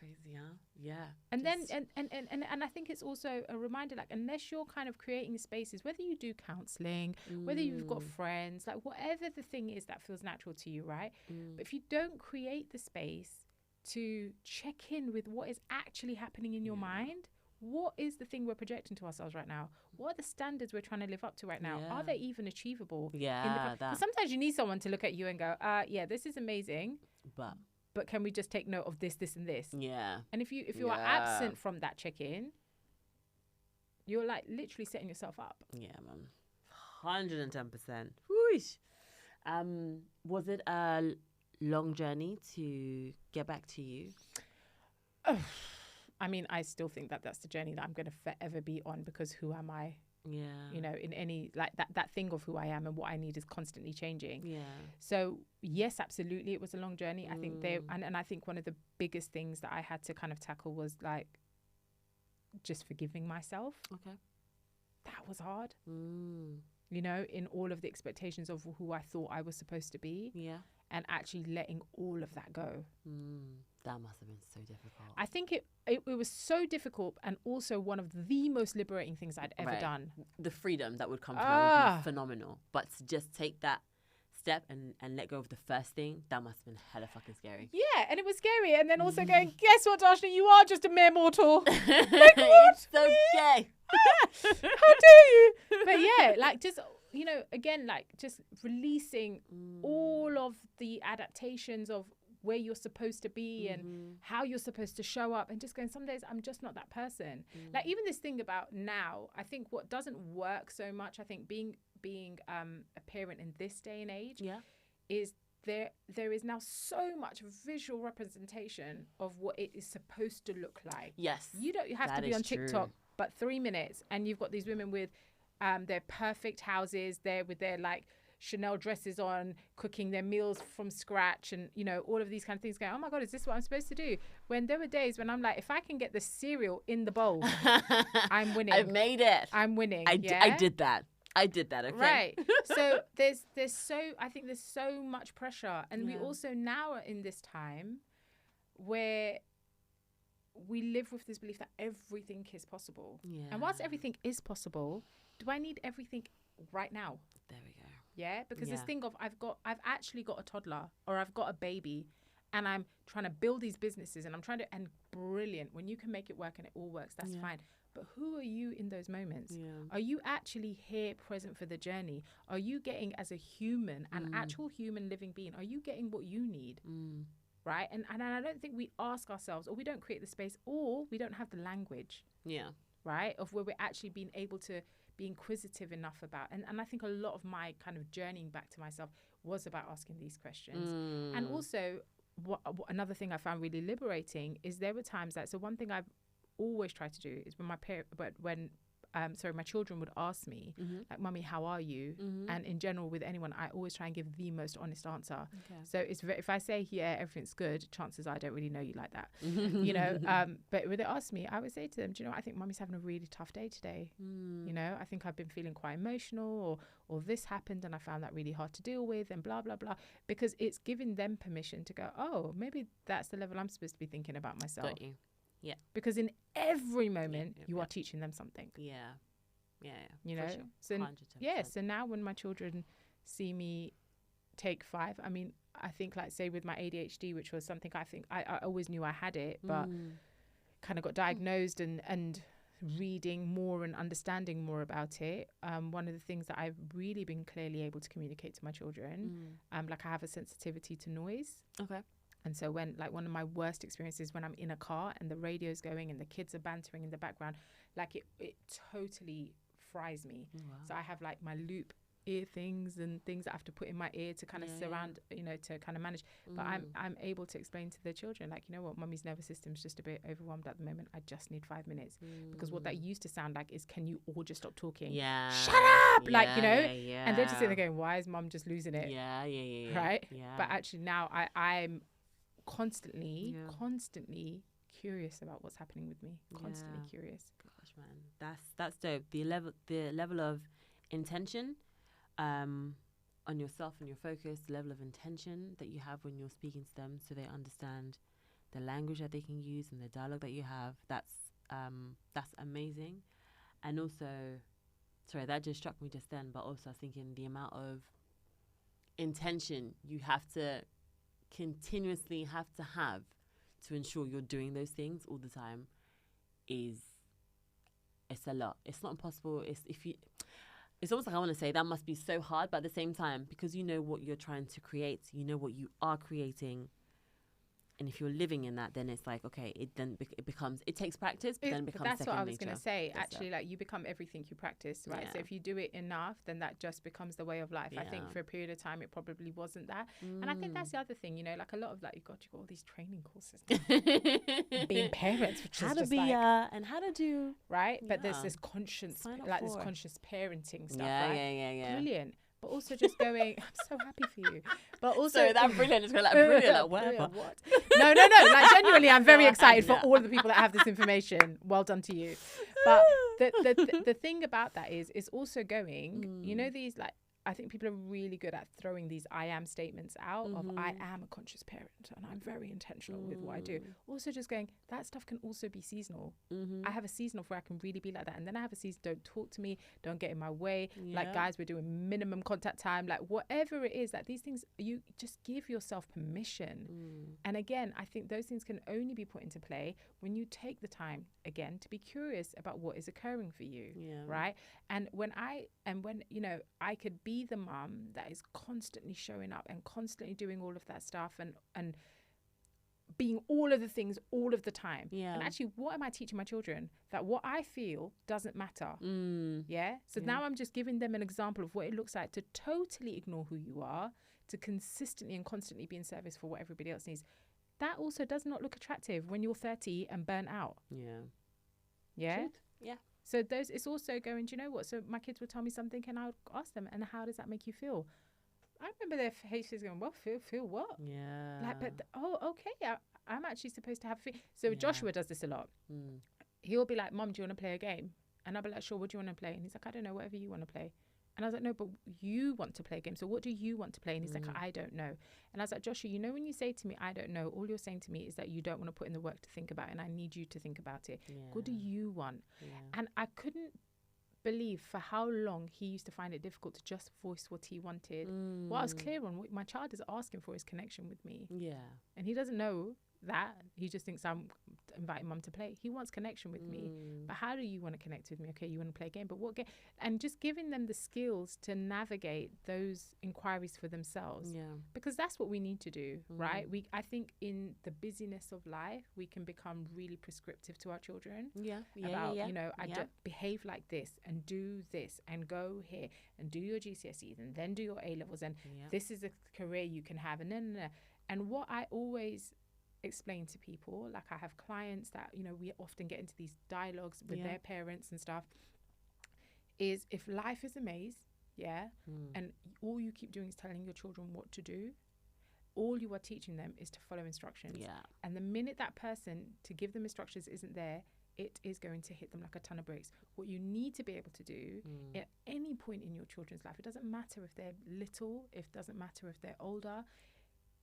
Crazy, huh? Yeah. And then and I think it's also a reminder, like, unless you're kind of creating spaces, whether you do counseling, whether you've got friends, like whatever the thing is that feels natural to you, right? But if you don't create the space to check in with what is actually happening in your mind, what is the thing we're projecting to ourselves right now? What are the standards we're trying to live up to right now? Are they even achievable? Yeah. Because sometimes you need someone to look at you and go, yeah, this is amazing, but can we just take note of this, this, and this? Yeah. And if you are absent from that check-in, you're like literally setting yourself up. Yeah, man. 110%. Whoosh. Was it a long journey to get back to you? I mean, I still think that that's the journey that I'm going to forever be on, because who am I? Yeah. You know, in any, like that thing of who I am and what I need is constantly changing. Yeah. So yes, absolutely, it was a long journey. I think and I think one of the biggest things that I had to kind of tackle was like just forgiving myself. Okay. That was hard. You know, in all of the expectations of who I thought I was supposed to be. Yeah. And actually letting all of that go. That must have been so difficult. I think it was so difficult, and also one of the most liberating things I'd ever done. The freedom that would come from that would be phenomenal. But to just take that step and let go of the first thing, that must have been hella fucking scary. Yeah, and it was scary. And then also going, guess what, Darshna, you are just a mere mortal. Like, what? It's okay. How dare you? But yeah, like just, you know, again, like just releasing all of the adaptations of where you're supposed to be and how you're supposed to show up, and just going, some days I'm just not that person. Like even this thing about now, I think what doesn't work so much, I think being a parent in this day and age is there is now so much visual representation of what it is supposed to look like. Yes. You don't have to be on TikTok, but 3 minutes and you've got these women with their perfect houses, there with their like Chanel dresses on, cooking their meals from scratch, and you know, all of these kind of things, going, oh my God, is this what I'm supposed to do? When there were days when I'm like, if I can get the cereal in the bowl, I'm winning. I've made it. I'm winning. I did that. Okay. Right. So I think there's so much pressure, and we also now are in this time where we live with this belief that everything is possible. Yeah. And whilst everything is possible, do I need everything right now? There we go. Yeah, because this thing of I've actually got a toddler, or I've got a baby, and I'm trying to build these businesses, and I'm trying to, and brilliant, when you can make it work and it all works, that's fine. But who are you in those moments? Yeah. Are you actually here present for the journey? Are you getting, as a human, an actual human living being, are you getting what you need? Right? And I don't think we ask ourselves, or we don't create the space, or we don't have the language. Yeah. Right? Of where we're actually being able to be inquisitive enough about. And I think a lot of my kind of journeying back to myself was about asking these questions. And also, what another thing I found really liberating is there were times that, so one thing I've always tried to do is when my children would ask me, like, Mummy, how are you? And in general, with anyone, I always try and give the most honest answer. Okay. So if I say, yeah, everything's good, chances are I don't really know you like that, you know. But when they ask me, I would say to them, do you know, I think Mummy's having a really tough day today. You know, I think I've been feeling quite emotional, or this happened and I found that really hard to deal with, and blah, blah, blah. Because it's giving them permission to go, oh, maybe that's the level I'm supposed to be thinking about myself. Got you. Yeah. Because in every moment, Yeah, you are teaching them something. Yeah. Yeah. You for know? sure. So 110%. yeah, so now when my children see me take 5, I mean, I think like say with my ADHD, which was something I think I always knew I had it, but kind of got diagnosed and reading more and understanding more about it. One of the things that I've really been clearly able to communicate to my children, like I have a sensitivity to noise. Okay. And so when, like, one of my worst experiences when I'm in a car and the radio's going and the kids are bantering in the background, like it totally fries me. Wow. So I have like my loop ear things and things that I have to put in my ear to kind of surround, you know, to kind of manage. But I'm able to explain to the children, like, you know what, Mummy's nervous system's just a bit overwhelmed at the moment. I just need 5 minutes. Because what that used to sound like is, can you all just stop talking? Yeah. Shut up! Like, you know? And they're just sitting there going, why is Mum just losing it? Yeah. Right? Yeah. But actually now I'm constantly curious about what's happening with me. Constantly curious. Gosh, man, that's dope. The level of intention on yourself and your focus, the level of intention that you have when you're speaking to them, so they understand the language that they can use and the dialogue that you have. That's amazing. And also, sorry, that just struck me just then, but also I was thinking the amount of intention you have to continuously have to ensure you're doing those things all the time it's a lot. It's not impossible. It's almost like I want to say that must be so hard, but at the same time, because you know what you're trying to create, you know what you are creating, and if you're living in that, then it's like, okay, it takes practice, but then it becomes that's second what I was nature. going to say. Actually, like, you become everything you practice, right? So if you do it enough, then that just becomes the way of life. I think for a period of time, it probably wasn't that. And I think that's the other thing, you know, like a lot of like, you got all these training courses. Being parents, which how is to just be like, and how to do, right? But there's this conscious, like this conscious parenting stuff, right? Yeah. Brilliant. But also just going, I'm so happy for you. But also, sorry, that brilliant is like brilliant, like whatever. What? No. Like, genuinely, I'm very excited for all of the people that have this information. Well done to you. But the thing about that is, it's also going, you know, these, like, I think people are really good at throwing these I am statements out of I am a conscious parent and I'm very intentional with what I do. Also just going, that stuff can also be seasonal. I have a season of where I can really be like that. And then I have a season, don't talk to me, don't get in my way. Like, guys, we're doing minimum contact time. Like, whatever it is, like, these things, you just give yourself permission. And again, I think those things can only be put into play when you take the time, again, to be curious about what is occurring for you, right? And when you know, I could be the mum that is constantly showing up and constantly doing all of that stuff and being all of the things all of the time. And actually, what am I teaching my children? That what I feel doesn't matter. So now I'm just giving them an example of what it looks like to totally ignore who you are, to consistently and constantly be in service for what everybody else needs. That also does not look attractive when you're 30 and burnt out. Truth. So it's also going, do you know what? So my kids would tell me something and I would ask them, and how does that make you feel? I remember their faces going, well, feel what? Like, but okay, I'm actually supposed to have so Joshua does this a lot. He'll be like, Mom, do you want to play a game? And I'll be like, sure, what do you want to play? And he's like, I don't know, whatever you want to play. And I was like, no, but you want to play a game. So what do you want to play? And he's like, I don't know. And I was like, Joshua, you know, when you say to me, I don't know, all you're saying to me is that you don't want to put in the work to think about it. And I need you to think about it. What do you want? And I couldn't believe for how long he used to find it difficult to just voice what he wanted. What I was clear on, what my child is asking for is connection with me. And he doesn't know that. He just thinks I'm inviting Mum to play. He wants connection with me. But how do you want to connect with me? Okay, you want to play a game, but what game? And just giving them the skills to navigate those inquiries for themselves. Because that's what we need to do, right? I think in the busyness of life, we can become really prescriptive to our children. About, you know, I don't behave like this and do this and go here and do your GCSEs and then do your A-levels and this is a career you can have and no. And what I always explain to people, like I have clients that, you know, we often get into these dialogues with their parents and stuff, is if life is a maze, and all you keep doing is telling your children what to do, all you are teaching them is to follow instructions. And the minute that person to give them instructions isn't there, it is going to hit them like a ton of bricks. What you need to be able to do at any point in your children's life, it doesn't matter if they're little, it doesn't matter if they're older,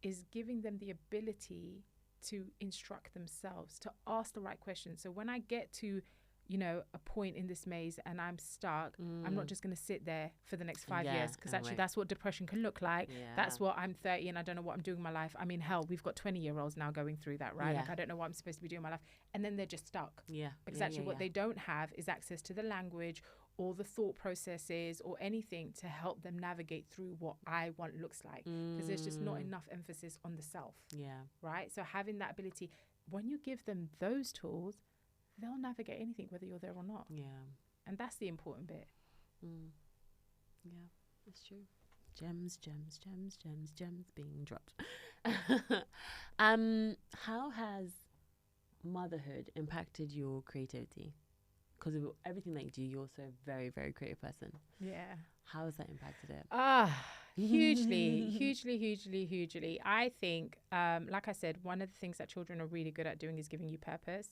is giving them the ability to instruct themselves, to ask the right questions. So when I get to, you know, a point in this maze and I'm stuck, I'm not just going to sit there for the next 5 years, because actually that's what depression can look like. That's what I'm 30 and I don't know what I'm doing in my life. I mean, hell, we've got 20-year-olds now going through that, right? Like, I don't know what I'm supposed to be doing in my life. And then they're just stuck. Because actually what they don't have is access to the language or the thought processes or anything to help them navigate through what I want looks like. Because there's just not enough emphasis on the self. Right? So having that ability, when you give them those tools, they'll navigate anything, whether you're there or not. And that's the important bit. Yeah, that's true. Gems being dropped. How has motherhood impacted your creativity? Because of everything that you do, you're also a very, very creative person. How has that impacted it? Hugely. I think, like I said, one of the things that children are really good at doing is giving you purpose.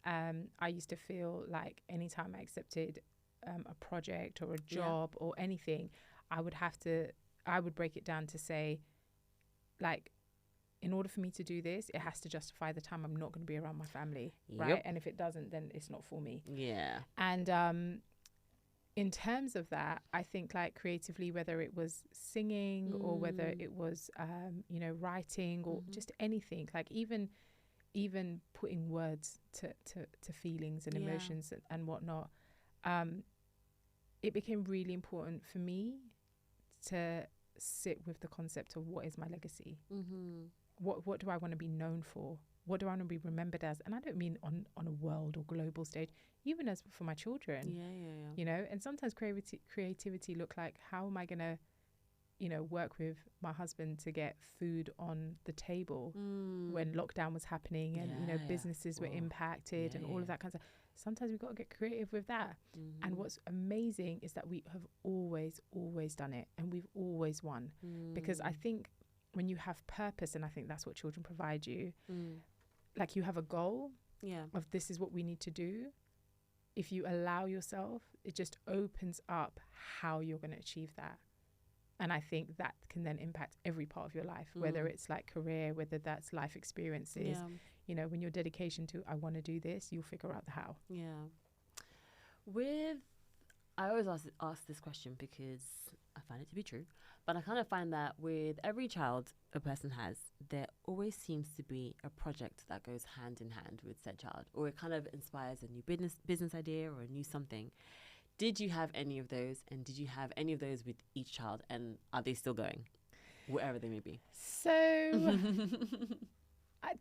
I used to feel like anytime I accepted a project or a job or anything, I would break it down to say, like, in order for me to do this, it has to justify the time I'm not going to be around my family, right? And if it doesn't, then it's not for me. And in terms of that, I think, like, creatively, whether it was singing or whether it was, you know, writing or just anything, like even putting words to feelings and emotions and whatnot, it became really important for me to sit with the concept of what is my legacy. What do I want to be known for? What do I want to be remembered as? And I don't mean on a world or global stage, even as for my children. You know, and sometimes creativity look like, how am I going to, you know, work with my husband to get food on the table when lockdown was happening and, you know, businesses were impacted and all of that kind of stuff. Sometimes we've got to get creative with that. And what's amazing is that we have always done it, and we've always won. Because I think when you have purpose, and I think that's what children provide you, like, you have a goal of this is what we need to do. If you allow yourself, it just opens up how you're going to achieve that. And I think that can then impact every part of your life, whether it's like career, whether that's life experiences. You know, when your dedication to, I want to do this, you'll figure out the how. I always ask this question because I find it to be true, but I kind of find that with every child a person has, there always seems to be a project that goes hand in hand with said child, or it kind of inspires a new business idea or a new something. Did you have any of those, and did you have any of those with each child, and are they still going, wherever they may be? So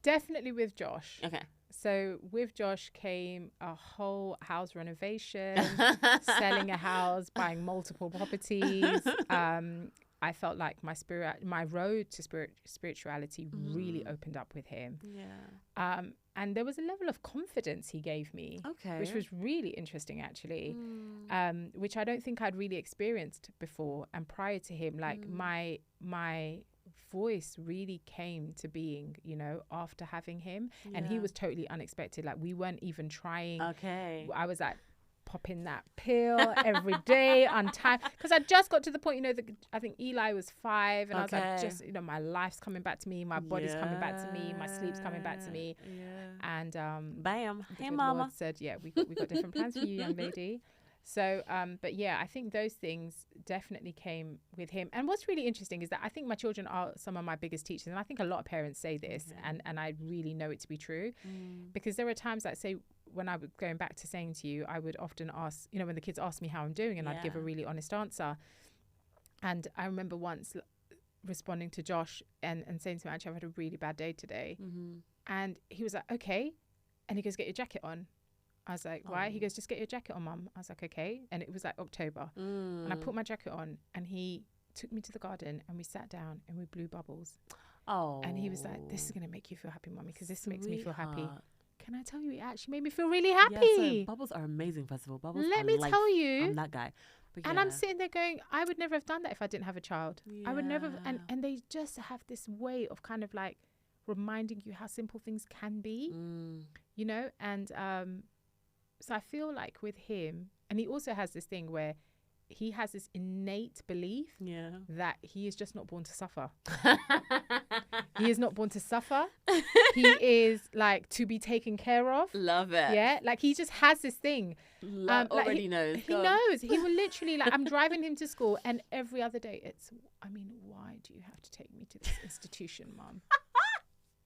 definitely with Josh. Okay. So with Josh came a whole house renovation, selling a house, buying multiple properties. I felt like my road to spirituality really opened up with him. And there was a level of confidence he gave me, which was really interesting, actually, which I don't think I'd really experienced before. And prior to him, like my voice really came to being, you know, after having him. And he was totally unexpected. Like, we weren't even trying. I was like popping that pill every day on time, because I just got to the point, you know, I think Eli was 5 and I was like, just, you know, my life's coming back to me, my body's coming back to me, my sleep's coming back to me. And bam, hey mama Lord said, we got different plans for you, young lady. So but I think those things definitely came with him. And what's really interesting is that I think my children are some of my biggest teachers, and I think a lot of parents say this, and I really know it to be true, because there are times that, say, when I was going back to saying to you, I would often ask, you know, when the kids ask me how I'm doing, and I'd give a really honest answer. And I remember once responding to Josh and saying to him, actually, I've had a really bad day today. And he was like, okay. And he goes, get your jacket on. I was like, why? He goes, just get your jacket on, Mum. I was like, okay. And it was like October. And I put my jacket on, and he took me to the garden, and we sat down and we blew bubbles. And he was like, this is going to make you feel happy, Mummy, because this makes me feel happy. Can I tell you, it actually made me feel really happy. Bubbles are amazing, first of all. Bubbles Let me tell you. I'm that guy. But and I'm sitting there going, I would never have done that if I didn't have a child. I would never have, and they just have this way of kind of like reminding you how simple things can be, you know? And so I feel like with him, and he also has this thing where he has this innate belief Yeah. that he is just not born to suffer. He is not born to suffer. He is like to be taken care of. Love it. Yeah, like he just has this thing. Already knows. He knows. He will literally, like, I'm driving him to school, and every other day it's, I mean, why do you have to take me to this institution, Mum?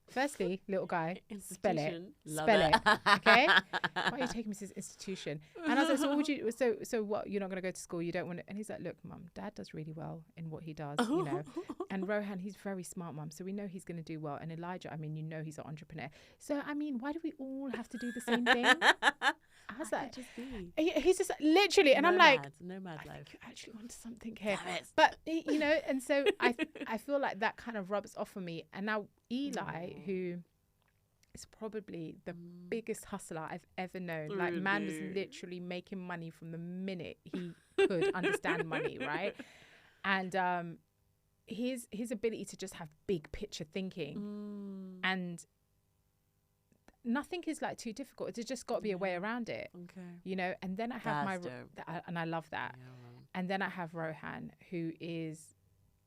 Firstly, little guy, spell it. Love Spell it. Okay? Why are you taking me to this institution? And I was like, so what would you, so what, you're not going to go to school? You don't want to? And he's like, look, Mum, Dad does really well in what he does, you know. And Rohan, he's very smart, Mum. So we know he's going to do well. And Elijah, I mean, you know, he's an entrepreneur. So, I mean, why do we all have to do the same thing? I was like, he's just literally, and I'm like, nomad I life. think you actually want something here. But, you know, and so I feel like that kind of rubs off on me. And now Eli, who is probably the biggest hustler I've ever known. Like, man was literally making money from the minute he could understand money, right? And his ability to just have big picture thinking, and nothing is like too difficult. It's just got to be a way around it. Okay. You know, and then I have and I love that. Yeah. And then I have Rohan, who is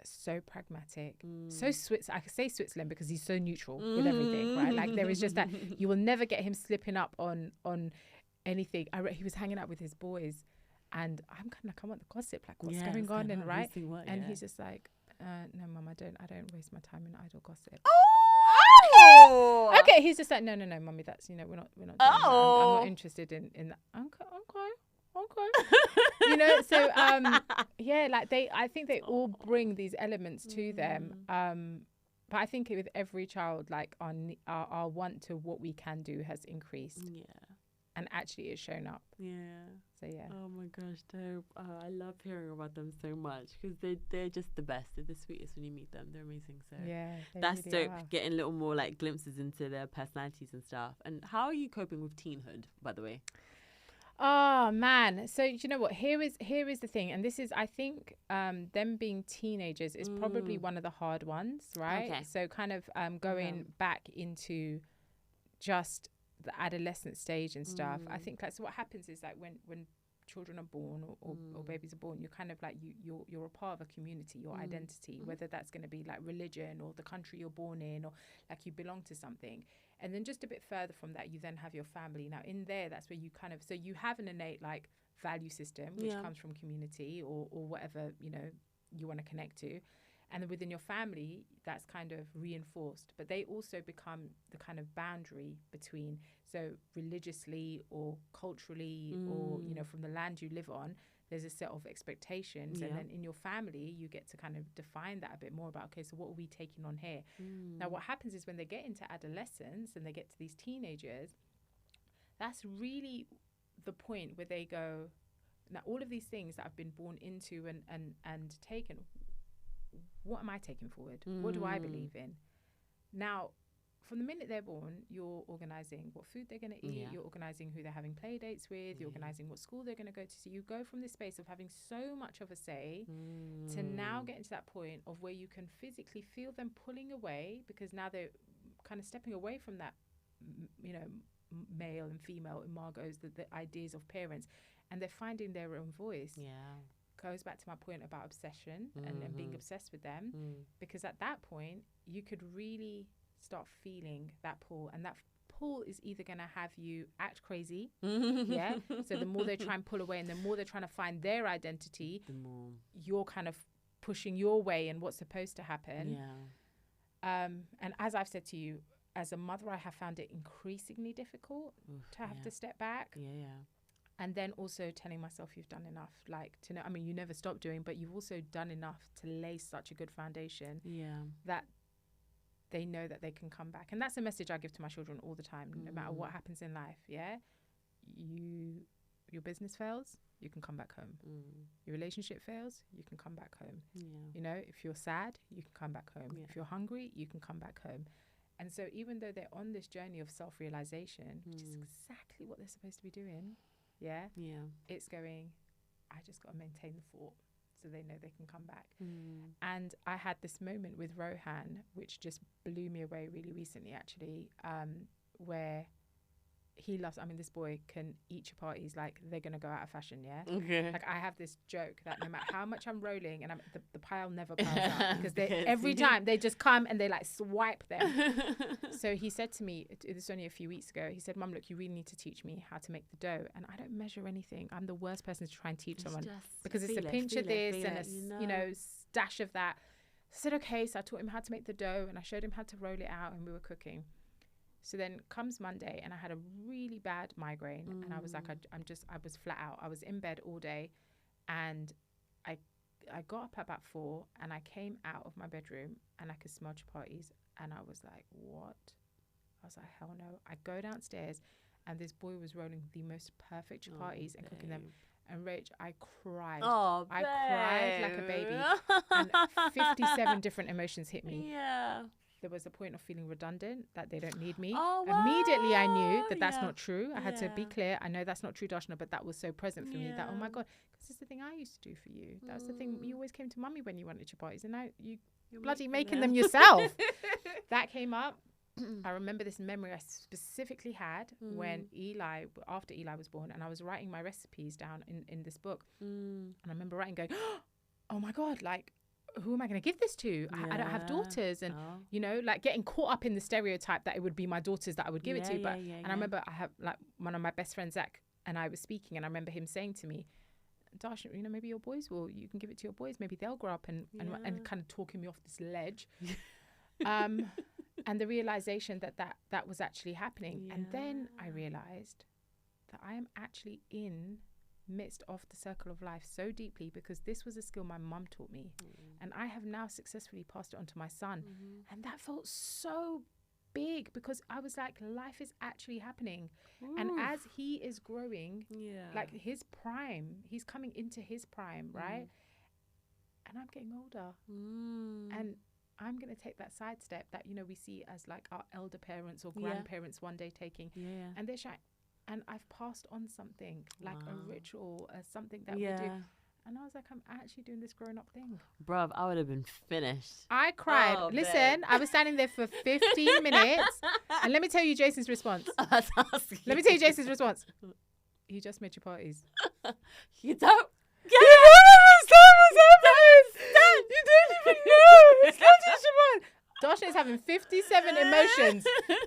so pragmatic, so I could say Switzerland because he's so neutral with everything, right? Like, there is just that you will never get him slipping up on anything. He was hanging out with his boys, and I'm kind of like, I want the gossip, like what's going on, and right, and he's just like, no, Mum, I don't waste my time in idle gossip. Okay, he's just like, no, Mummy, that's, you know, we're not doing that. I'm not interested in that. Okay. You know, so yeah, like I think they all bring these elements to them. But I think with every child, like our want to what we can do has increased. Yeah. And actually it's shown up. Yeah. So yeah. Oh my gosh, dope. I love hearing about them so much because they're just the best. They're the sweetest when you meet them. They're amazing. So yeah, that's really dope. Getting little more like glimpses into their personalities and stuff. And how are you coping with teenhood, by the way? Oh man, so you know what, here is the thing, and this is, I think them being teenagers is probably one of the hard ones, right? Okay. So kind of going back into just the adolescent stage and stuff. I think like, so what happens is like when children are born or babies are born, you're kind of like you're a part of a community, your identity, whether that's going to be like religion or the country you're born in, or like you belong to something. And then just a bit further from that, you then have your family. Now in there, that's where you kind of, so you have an innate like value system, which comes from community or whatever, you know, you want to connect to. And then within your family, that's kind of reinforced. But they also become the kind of boundary between, so religiously or culturally or, you know, from the land you live on, there's a set of expectations. And then in your family, you get to kind of define that a bit more about, okay, so what are we taking on here? Now, what happens is when they get into adolescence and they get to these teenagers, that's really the point where they go, now all of these things that I've been born into and taken, what am I taking forward? What do I believe in? Now, from the minute they're born, you're organising what food they're going to eat, you're organising who they're having play dates with, you're organising what school they're going to go to. So you go from this space of having so much of a say to now getting to that point of where you can physically feel them pulling away, because now they're kind of stepping away from that, you know, male and female imagoes, the ideas of parents, and they're finding their own voice. Yeah. Goes back to my point about obsession and being obsessed with them, because at that point you could really start feeling that pull, and that pull is either going to have you act crazy, so the more they try and pull away and the more they're trying to find their identity, the more you're kind of pushing your way and what's supposed to happen. And as I've said to you, as a mother, I have found it increasingly difficult to have to step back. And then also telling myself you've done enough, like to know, I mean, you never stop doing, but you've also done enough to lay such a good foundation that they know that they can come back. And that's a message I give to my children all the time, no matter what happens in life. Your business fails, you can come back home. Your relationship fails, you can come back home. You know, if you're sad, you can come back home. If you're hungry, you can come back home. And so even though they're on this journey of self-realization, which is exactly what they're supposed to be doing, it's going, I just got to maintain the fort so they know they can come back. And I had this moment with Rohan, which just blew me away really recently, actually, where he loves, I mean, this boy can eat chapatis like they're going to go out of fashion, yeah? Okay. Like, I have this joke that no matter how much I'm rolling, and the pile never piles out, because every time they just come and they like swipe them. So he said to me, this was only a few weeks ago, he said, Mum, look, you really need to teach me how to make the dough. And I don't measure anything. I'm the worst person to try and teach someone, because it's a pinch of this and a stash of that. I said, okay. So I taught him how to make the dough, and I showed him how to roll it out, and we were cooking. So then comes Monday, and I had a really bad migraine, and I was like, I was flat out. I was in bed all day, and I got up at about 4, and I came out of my bedroom, and I could smell chapatis, and I was like, what? I was like, hell no. I go downstairs, and this boy was rolling the most perfect chapatis and cooking them. And Rach, I cried. Oh, I cried like a baby, and 57 different emotions hit me. Yeah. There was a point of feeling redundant, that they don't need me. Oh, wow. Immediately I knew that that's not true. I had to be clear. I know that's not true, Darshna, but that was so present for me that, oh my God, because it's the thing I used to do for you. That was the thing. You always came to Mummy when you wanted chapatis, and now you're bloody making them yourself. That came up. I remember this memory I specifically had when after Eli was born, and I was writing my recipes down in this book. And I remember writing, going, oh my God, like, who am I going to give this to? I don't have daughters. And, you know, like getting caught up in the stereotype that it would be my daughters that I would give it to. But I remember I have like one of my best friends, Zach, and I was speaking, and I remember him saying to me, Darshna, you know, maybe your boys you can give it to your boys. Maybe they'll grow up and kind of talking me off this ledge. And the realization that was actually happening. Yeah. And then I realized that I am actually in midst of the circle of life so deeply, because this was a skill my mum taught me, and I have now successfully passed it on to my son. And that felt so big, because I was like, life is actually happening. And as he is growing, like his prime, he's coming into his prime, right? And I'm getting older, and I'm going to take that sidestep that, you know, we see as like our elder parents or grandparents one day taking, and they're shy. And I've passed on something, like a ritual, something that we do. And I was like, I'm actually doing this grown-up thing. Bruv, I would have been finished. I cried. Listen, I was standing there for 15 minutes. And let me tell you Jason's response. Let me tell you Jason's response. He just made chapatis. You don't? You don't even know. It's not just chapatis. Darshna is having 57 emotions.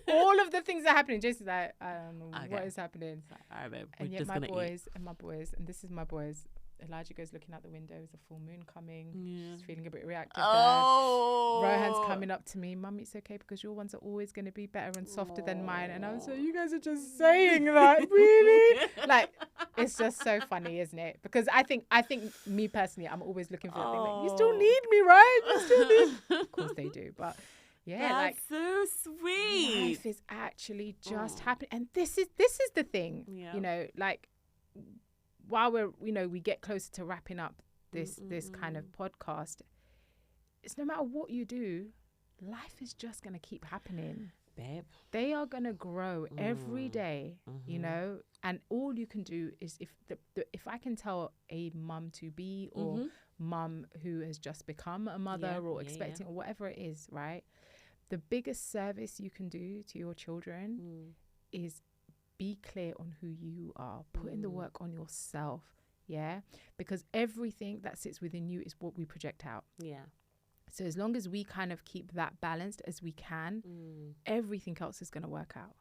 All of the things are happening. Jason's like, I don't know what is happening. All right, babe. And yet my boys, and this is my boys. Elijah goes looking out the window. There's a full moon coming. She's feeling a bit reactive. Rohan's coming up to me. Mum, it's okay, because your ones are always going to be better and softer than mine. And I was like, you guys are just saying that, really? Like, it's just so funny, isn't it? Because I think me personally, I'm always looking for that thing. Like, you still need me, right? You still need. Of course they do, but yeah, that's like so sweet. Life is actually just happening, and this is the thing. You know, like, while we get closer to wrapping up this kind of podcast, it's no matter what you do, life is just going to keep happening. Babe. They are going to grow every day, you know, and all you can do is if I can tell a mum to be, or mum who has just become a mother or expecting or whatever it is, right? The biggest service you can do to your children is be clear on who you are. Put in the work on yourself, because everything that sits within you is what we project out. So as long as we kind of keep that balanced as we can, everything else is going to work out.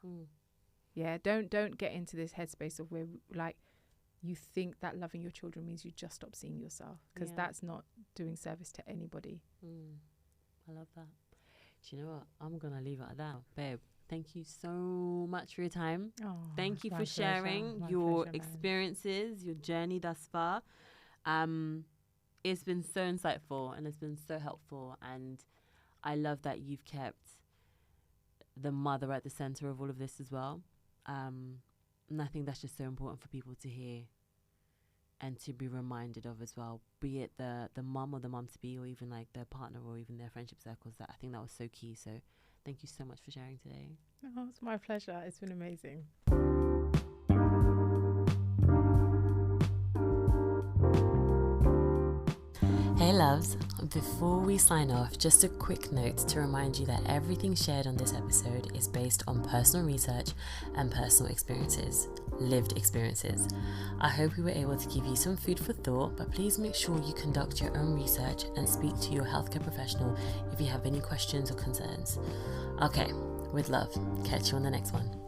Don't get into this headspace of where, like, you think that loving your children means you just stop seeing yourself, because that's not doing service to anybody. I love that. Do you know what? I'm going to leave it at that. Babe, thank you so much for your time. Thank you for sharing your experiences, your journey thus far. It's been so insightful, and it's been so helpful. And I love that you've kept the mother at the center of all of this as well. And I think that's just so important for people to hear and to be reminded of as well, be it the mum or the mum-to-be, or even like their partner or even their friendship circles. That I think that was so key. So thank you so much for sharing today. Oh, it's my pleasure. It's been amazing. Hey loves, before we sign off, just a quick note to remind you that everything shared on this episode is based on personal research and personal experiences, lived experiences. I hope we were able to give you some food for thought, but please make sure you conduct your own research and speak to your healthcare professional if you have any questions or concerns. Okay, with love, catch you on the next one.